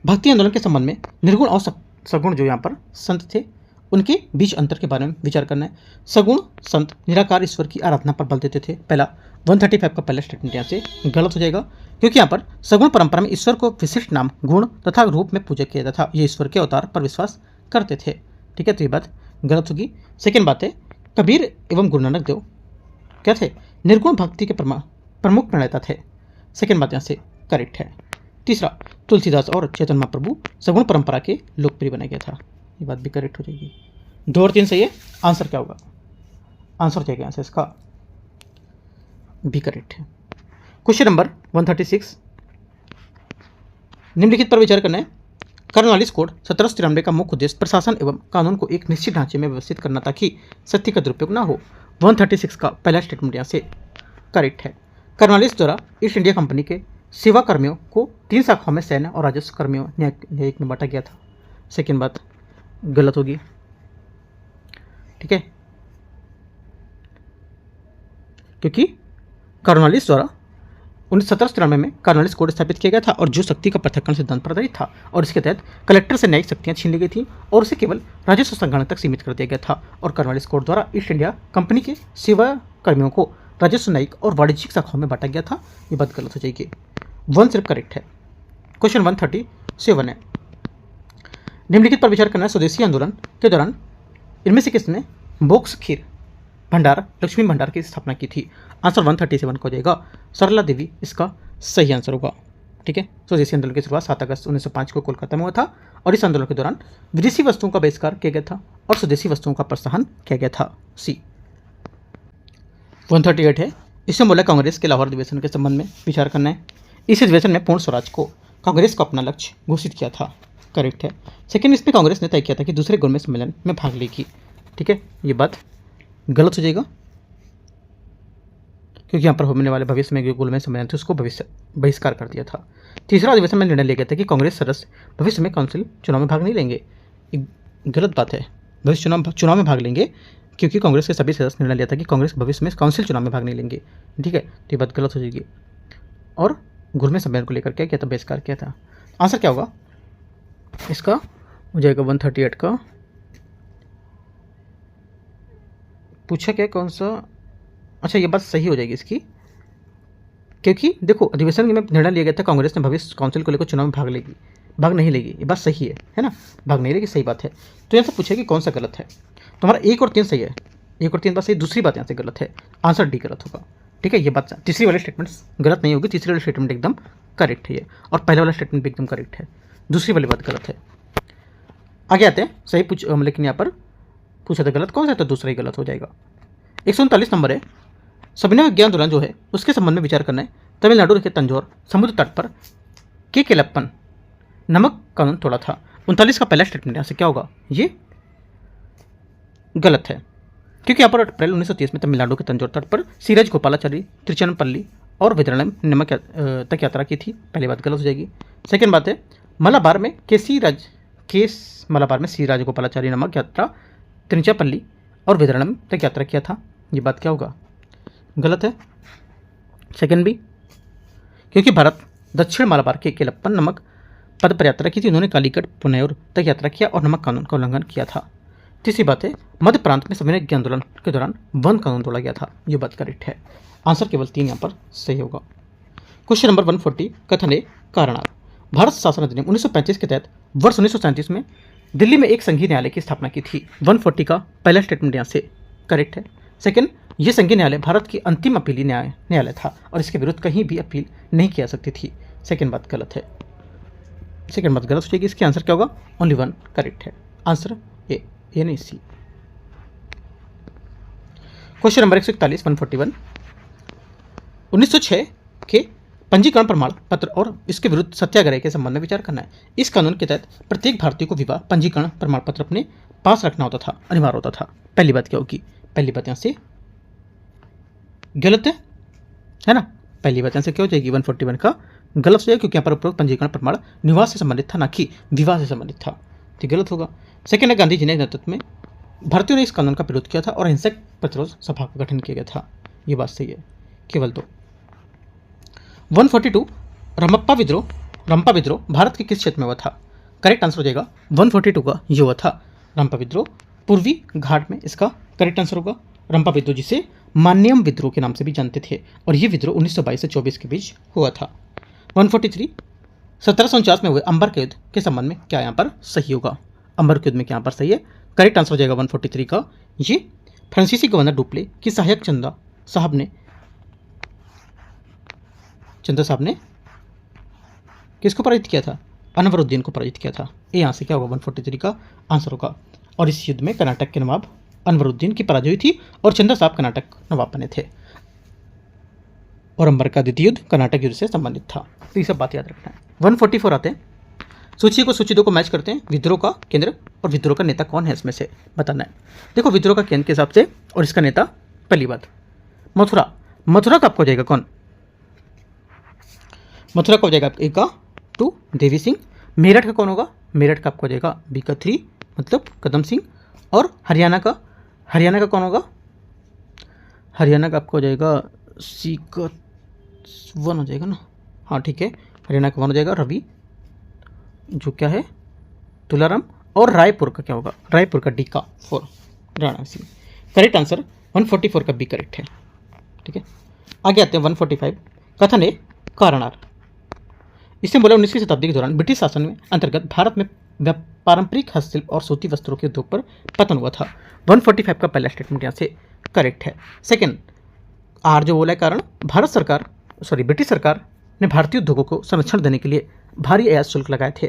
भक्ति आंदोलन के संबंध में निर्गुण और सगुण जो यहाँ पर संत थे उनके बीच अंतर के बारे में विचार करना है। सगुण संत निराकार ईश्वर की आराधना पर बल देते थे। पहला 135 का पहला स्टेटमेंट यहाँ से गलत हो जाएगा, क्योंकि यहाँ पर सगुण परंपरा में ईश्वर को विशिष्ट नाम, गुण तथा रूप में पूजा किया जाता था। ये ईश्वर के अवतार पर विश्वास करते थे। ठीक है, तो ये बात गलत होगी। सेकेंड बात है कबीर एवं गुरु नानक देव क्या थे, निर्गुण भक्ति के प्रमुख प्रणेता थे। सेकेंड बात यहाँ से करेक्ट है। तीसरा, तुलसीदास और चैतन्य महाप्रभु सगुण परंपरा के लोकप्रिय बनाया गया था, ये बात भी करेक्ट हो जाएगी। 2 और 3 सही है। आंसर क्या होगा, आंसर हो जाएगा यहाँ से इसका भी करेक्ट है। क्वेश्चन नंबर 136, निम्नलिखित पर विचार करना है। कॉर्नवालिस कोड 1793 का मुख्य उद्देश्य प्रशासन एवं कानून को एक निश्चित ढांचे में व्यवस्थित करना ताकि सत्य का दुरुपयोग न हो। 136 का पहला स्टेटमेंट यहाँ से करेक्ट है। कॉर्नवालिस द्वारा ईस्ट इंडिया कंपनी के सेवा कर्मियों को 3 शाखाओं में सैन्य और राजस्व कर्मियों न्यायिक में बांटा गया था। सेकेंड बात गलत होगी। ठीक है, क्योंकि कॉर्नवालिस द्वारा 1793 में कॉर्नवालिस कोड स्थापित किया गया था और जो शक्ति का पृथक्करण सिद्धांत पर आधारित था और इसके तहत कलेक्टर से न्यायिक शक्तियां छीन ली गई थी और उसे केवल राजस्व संग्रहण तक सीमित कर दिया गया था। और कॉर्नवालिस कोड द्वारा ईस्ट इंडिया कंपनी के सेवा कर्मियों को राजस्व न्यायिक और वाणिज्यिक शाखाओं में बांटा गया था, ये बात गलत हो जाएगी। 1 सिर्फ करेक्ट है। क्वेश्चन 137 है, निम्नलिखित पर विचार करना है। स्वदेशी आंदोलन के दौरान इनमें से किसने मोक्ष खीर भंडार लक्ष्मी भंडार की स्थापना की थी। आंसर 137 को जाएगा, सरला देवी इसका सही आंसर होगा। ठीक है, स्वदेशी आंदोलन की शुरुआत 7 अगस्त 1905 को कोलकाता में हुआ था और इस आंदोलन के दौरान विदेशी वस्तुओं का बहिष्कार किया गया था और स्वदेशी वस्तुओं का प्रोत्साहन किया गया था। सी 138 है, इसमें बोला कांग्रेस के लाहौर अधिवेशन के संबंध में विचार करना है। इस अधिवेशन में पूर्ण स्वराज को कांग्रेस को अपना लक्ष्य घोषित किया था। करेक्ट है। सेकेंड, इसमें कांग्रेस ने तय किया था कि दूसरे गोलमेज सम्मेलन में भाग लेगी। ठीक है, ये बात गलत हो जाएगा, क्योंकि यहाँ पर होने वाले भविष्य में जो गोलमेज सम्मेलन थे उसको बहिष्कार कर दिया था। तीसरा अधिवेशन में निर्णय लिया गया था कि कांग्रेस सदस्य भविष्य में काउंसिल चुनाव में भाग नहीं लेंगे। गलत बात है, भविष्य चुनाव में भाग लेंगे, क्योंकि कांग्रेस के सभी सदस्य निर्णय लिया था कि कांग्रेस भविष्य में काउंसिल चुनाव में भाग नहीं लेंगे। ठीक है, तो ये बात गलत हो जाएगी। और गोलमेज सम्मेलन को लेकर क्या किया था, बहिष्कार किया था। आंसर क्या होगा इसका, हो जाएगा 138 का। पूछा क्या, कौन सा, अच्छा ये बात सही हो जाएगी इसकी, क्योंकि देखो अधिवेशन में निर्णय लिया गया था कांग्रेस ने भविष्य काउंसिल को लेकर चुनाव में भाग नहीं लेगी। ये बात सही है ना, भाग नहीं लेगी, सही बात है। तो यहाँ से पूछा कि कौन सा गलत है, तुम्हारा 1 और 3 सही है, 1 और 3 बात सही, दूसरी बात यहाँ से गलत है, आंसर डी गलत होगा। ठीक है, ये बात तीसरी वाली स्टेटमेंट गलत नहीं होगी, तीसरी वाली स्टेटमेंट एकदम करेक्ट है ये, और पहले वाला स्टेटमेंट भी एकदम करेक्ट है, दूसरी वाली बात गलत है। आगे आते हैं, सही पूछ लेकिन यहाँ पर पूछा था गलत कौन सा है, तो दूसरा ही गलत हो जाएगा। 139 नंबर है, सविनय विज्ञान आंदोलन जो है उसके संबंध में विचार करना है। तमिलनाडु के तंजौर समुद्र तट पर के केलप्पन नमक कानून तोड़ा था। 39 का पहला स्टेटमेंट यहाँ से क्या होगा, ये गलत है, क्योंकि यहाँ पर अप्रैल 1930 में तमिलनाडु के तंजौर तट पर सीराज गोपालाचारी त्रिचनपल्ली और विद्रणम नमक तक यात्रा की थी। पहली बात गलत हो जाएगी। सेकेंड बात है, मलाबार में मलाबार में सी राजगोपालाचारी नमक यात्रा त्रिचनपल्ली और विद्रणम तक यात्रा किया था। ये बात क्या होगा, गलत है। सेकेंड भी, क्योंकि भारत दक्षिण मलाबार के केलप्पन नमक पद पर यात्रा की थी, उन्होंने कालीकट पुनयूर तक यात्रा किया और नमक कानून का उल्लंघन किया था। तीसरी बात है, मध्य प्रांत में सविनय विज्ञान आंदोलन के दौरान वन कानून तोड़ा गया था। ये बात करेक्ट है, आंसर केवल 3 यहाँ पर सही होगा। क्वेश्चन नंबर 140, कथन है कारणार्थ। भारत शासन अधिनियम 1935 के तहत वर्ष 1937 में दिल्ली में एक संघीय न्यायालय की स्थापना की थी। 140 का पहला स्टेटमेंट यहाँ से करेक्ट है। सेकंड, ये संघीय न्यायालय भारत की अंतिम अपीली न्यायालय था और इसके विरुद्ध कहीं भी अपील नहीं किया सकती थी। सेकंड बात गलत है, सेकंड बात गलत हो जाएगी। इसके आंसर क्या होगा, ओनली 1 करेक्ट है, आंसर ए यानी सी। क्वेश्चन नंबर 141 141, 1906 के पंजीकरण प्रमाण पत्र और इसके विरुद्ध सत्याग्रह के संबंध में विचार करना है। इस कानून के तहत प्रत्येक भारतीय को विवाह पंजीकरण प्रमाण पत्र अपने पास रखना होता था, अनिवार्य होता था। पहली बात क्या होगी, पहली बात यहाँ से गलत है ना, पहली बात यहाँ से क्या हो जाएगी, 141 का गलत हो जाएगा, क्योंकि यहाँ पर उपरोक्त पंजीकरण प्रमाण निवास से संबंधित था, ना कि विवाह से संबंधित था, तो गलत होगा। सेकेंड है, गांधी जी ने नेतृत्व में भारतीयों ने इस कानून का विरोध किया था और हिंसक प्रतिरोध सभा का गठन किया गया था। ये बात सही है, केवल 2। 142, रंपा विद्रोह भारत के किस क्षेत्र में हुआ था। करेक्ट आंसर हो जाएगा 142 का ये हुआ था रंपा विद्रोह पूर्वी घाट में, इसका करेक्ट आंसर होगा। रंपा विद्रोह जिसे मान्यम विद्रोह के नाम से भी जानते थे, और ये विद्रोह 1922 से 24 के बीच हुआ था। 143, 1749 में हुए अंबर के युद्ध के संबंध में क्या यहाँ पर सही होगा, अंबर के युद्ध में क्या यहाँ पर सही है, करेक्ट आंसर हो जाएगा 143 का, ये फ्रांसीसी गवर्नर डुप्ले की सहायक चंदा साहब ने किसको पराजित किया था, अनवरुद्दीन को पराजित किया था। ये यहाँ से क्या होगा, 143 का आंसर होगा। और इस युद्ध में कर्नाटक के नवाब अनवरुद्दीन की पराजय हुई थी और चंदा साहब कर्नाटक नवाब बने थे, और अंबर का द्वितीय युद्ध कर्नाटक युद्ध से संबंधित था। तो ये सब बात याद रखना है। 144 आते हैं, सूची 2 को मैच करते हैं। विद्रोह का केंद्र और विद्रोह का नेता कौन है, इसमें से बताना है। देखो, विद्रोह का केंद्र के हिसाब से और इसका नेता, पहली बात मथुरा का आपको हो जाएगा कौन, मथुरा का हो जाएगा ए का 2 देवी सिंह। मेरठ का कौन होगा, मेरठ का आपको हो जाएगा बी का 3 मतलब कदम सिंह। और हरियाणा का कौन होगा, हरियाणा का आपको हो जाएगा सी का 1 हो जाएगा ना, हाँ ठीक है, हरियाणा का 1 हो जाएगा रवि, जो क्या है तुलाराम। और रायपुर का क्या होगा, रायपुर का डी का 4 राणा सिंह। करेक्ट आंसर 144 का बी करेक्ट है, ठीक है। आगे आते हैं 145, कथन है कारणार्थ। इसने बोला 19वीं शताब्दी के दौरान ब्रिटिश शासन में अंतर्गत भारत में पारंपरिक हस्तशिल्प और सूती वस्त्रों के उद्योग पर पतन हुआ था। 145 का पहला स्टेटमेंट यहाँ से करेक्ट है। सेकंड, आर जो बोला है कारण, ब्रिटिश सरकार ने भारतीय उद्योगों को संरक्षण देने के लिए भारी आयात शुल्क लगाए थे।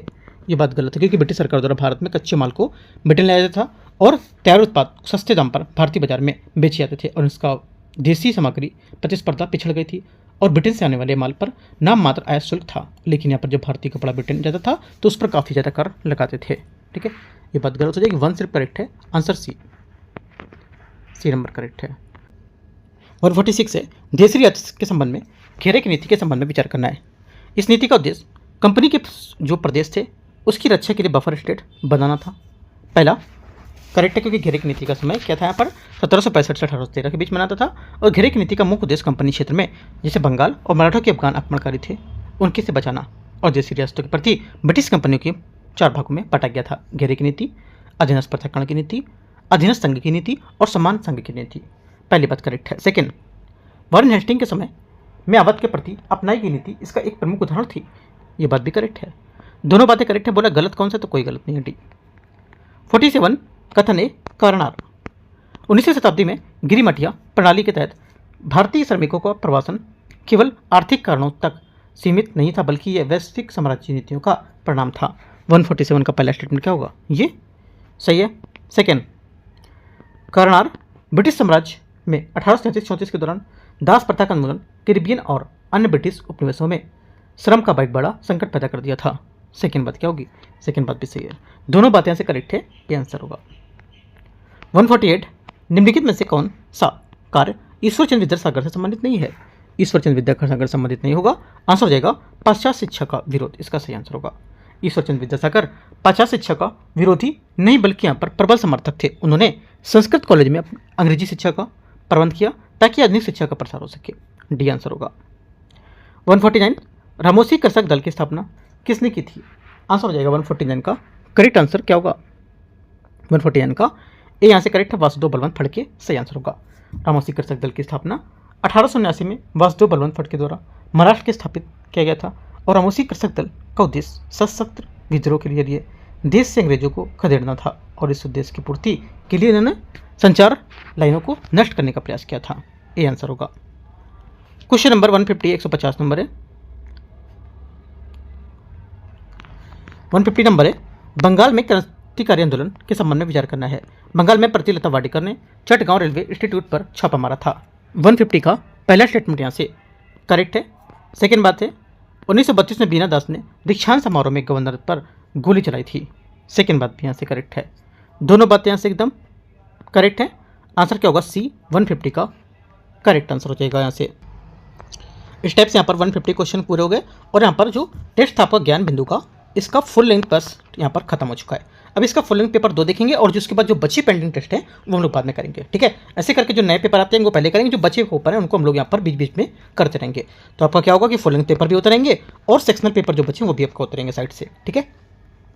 ये बात गलत है, क्योंकि ब्रिटिश सरकार द्वारा भारत में कच्चे माल को ब्रिटेन लाया जाता था और तैयार उत्पाद सस्ते दाम पर भारतीय बाजार में बेचे जाते थे, और इसका देसी सामग्री प्रतिस्पर्धा पिछड़ गई थी और ब्रिटेन से आने वाले माल पर नाम मात्र आयात शुल्क था। लेकिन यहाँ पर जब भारतीय कपड़ा ब्रिटेन जाता था तो उस पर काफ़ी ज़्यादा कर लगाते थे, ठीक है। ये बात गलत हो जाएगी, 1 सिर्फ करेक्ट है, आंसर सी नंबर करेक्ट है। 146 है, देशी रियासत के संबंध में घेरे की नीति के संबंध में विचार करना है। इस नीति का उद्देश्य कंपनी के जो प्रदेश थे उसकी रक्षा के लिए बफर स्टेट बनाना था। पहला करेक्ट है, क्योंकि घेरे की नीति का समय क्या था, यहाँ पर 1765 से 1813 के बीच में आता था, और घेरे की नीति का मुख्य उद्देश्य कंपनी क्षेत्र में जैसे बंगाल और मराठा के अफगान आक्रमणकारी थे उनके से बचाना, और देशी रियासतों के प्रति ब्रिटिश कंपनियों के 4 भागों में बांटा गया था। घेरे की नीति, अधीनस्थ पृथक्करण की नीति, अधीनस्थ संघ की नीति और समान संघ की नीति। पहली बात करेक्ट है। सेकेंड, वॉरेन हेस्टिंग के समय में अवध के प्रति अपनाई गई नीति इसका एक प्रमुख उदाहरण थी। ये बात भी करेक्ट है, दोनों बातें करेक्ट है। बोला गलत कौन सा, तो कोई गलत नहीं है, डी। 47 कथन है कारणार्थ। 19वीं शताब्दी में गिरिमठिया प्रणाली के तहत भारतीय श्रमिकों का प्रवासन केवल आर्थिक कारणों तक सीमित नहीं था, बल्कि यह वैश्विक साम्राज्य नीतियों का परिणाम था। 147 का पहला स्टेटमेंट क्या होगा? ये सही है। सेकेंड, करनार ब्रिटिश साम्राज्य में 1833-34 के दौरान दास प्रथा का उन्मूलन कैरिबियन और अन्य ब्रिटिश उपनिवेशों में श्रम का बहुत बड़ा संकट पैदा कर दिया था। सेकेंड बात क्या होगी? सेकेंड बात भी सही है। दोनों बातें यहाँ से करेक्ट है, ये आंसर होगा। 148, निम्नलिखित में से कौन सा कार्य ईश्वरचंद्र विद्यासागर से संबंधित नहीं है? ईश्वरचंद्र विद्यासागर संबंधित नहीं होगा। आंसर हो जाएगा पाश्चात्य शिक्षा का विरोध, इसका सही आंसर होगा। ईश्वरचंद्र विद्यासागर पाश्चात्य शिक्षा का विरोधी नहीं, बल्कि यहाँ पर प्रबल समर्थक थे। उन्होंने संस्कृत कॉलेज में अंग्रेजी शिक्षा का प्रबंध किया ताकि आधुनिक शिक्षा का प्रसार हो सके। डी आंसर होगा। 149, रामोसी कृषक दल की स्थापना किसने की थी? आंसर हो जाएगा 149 का करेक्ट आंसर क्या होगा? 149 का ए यहाँ से करेक्ट है, वासुदेव बलवंत फड़के सही आंसर होगा। रामोसी कृषक दल की स्थापना 1879 में वासुदेव बलवंत फड़के द्वारा महाराष्ट्र के स्थापित किया गया था। और रामोसी कृषक दल का उद्देश्य सशस्त्र विद्रोह के लिए देश से अंग्रेजों को खदेड़ना था, और इस उद्देश्य की पूर्ति के लिए इन्होंने संचार लाइनों को नष्ट करने का प्रयास किया था। ए आंसर होगा। क्वेश्चन नंबर 150 150 नंबर है। 150 नंबर है, बंगाल में क्रांतिकारी आंदोलन के संबंध में विचार करना है। बंगाल में प्रतिलता वाडेकर ने चटगांव रेलवे इंस्टीट्यूट पर छापा मारा था। 150 का पहला स्टेटमेंट यहाँ से करेक्ट है। सेकेंड बात है, 1932 में बीना दास ने दीक्षांत समारोह में गवर्नर पर गोली चलाई थी। सेकेंड बात भी यहाँ से करेक्ट है। दोनों बातें यहाँ से एकदम करेक्ट है। आंसर क्या होगा? सी 150 का करेक्ट आंसर हो जाएगा यहाँ से। इस टाइप से यहाँ पर 150 क्वेश्चन पूरे हो गए, और यहाँ पर जो टेस्ट था आपका ज्ञान बिंदु का, इसका फुल लेंथ बस यहाँ पर खत्म हो चुका है। अब इसका फुल लेंथ पेपर 2 देखेंगे, और जो उसके बाद जो बची पेंडिंग टेस्ट है वो हम लोग बाद में करेंगे, ठीक है। ऐसे करके जो नए पेपर आते हैं वो पहले करेंगे, जो बचे पेपर हैं उनको हम लोग यहाँ पर बीच बीच में करते रहेंगे। तो आपका क्या होगा कि फुल लेंथ पेपर भी होते रहेंगे, और सेक्शनल पेपर जो बचे हैं वो भी आपको होते रहेंगे साइड से, ठीक है।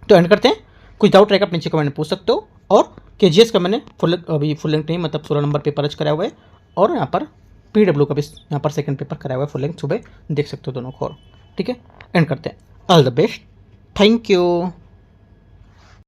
तो एंड करते हैं। कुछ डाउट रहेगा आप नीचे कमेंट में पूछ सकते हो। और केजीएस का मैंने फुल लेंथ नहीं, मतलब 16 नंबर पेपर आज कराया हुआ है, और यहाँ पर पीडब्ल्यू का भी यहाँ पर सेकंड पेपर कराया हुआ है फुल लेंथ, सुबह देख सकते हो दोनों को, ठीक है। एंड करते हैं। All the best, thank you.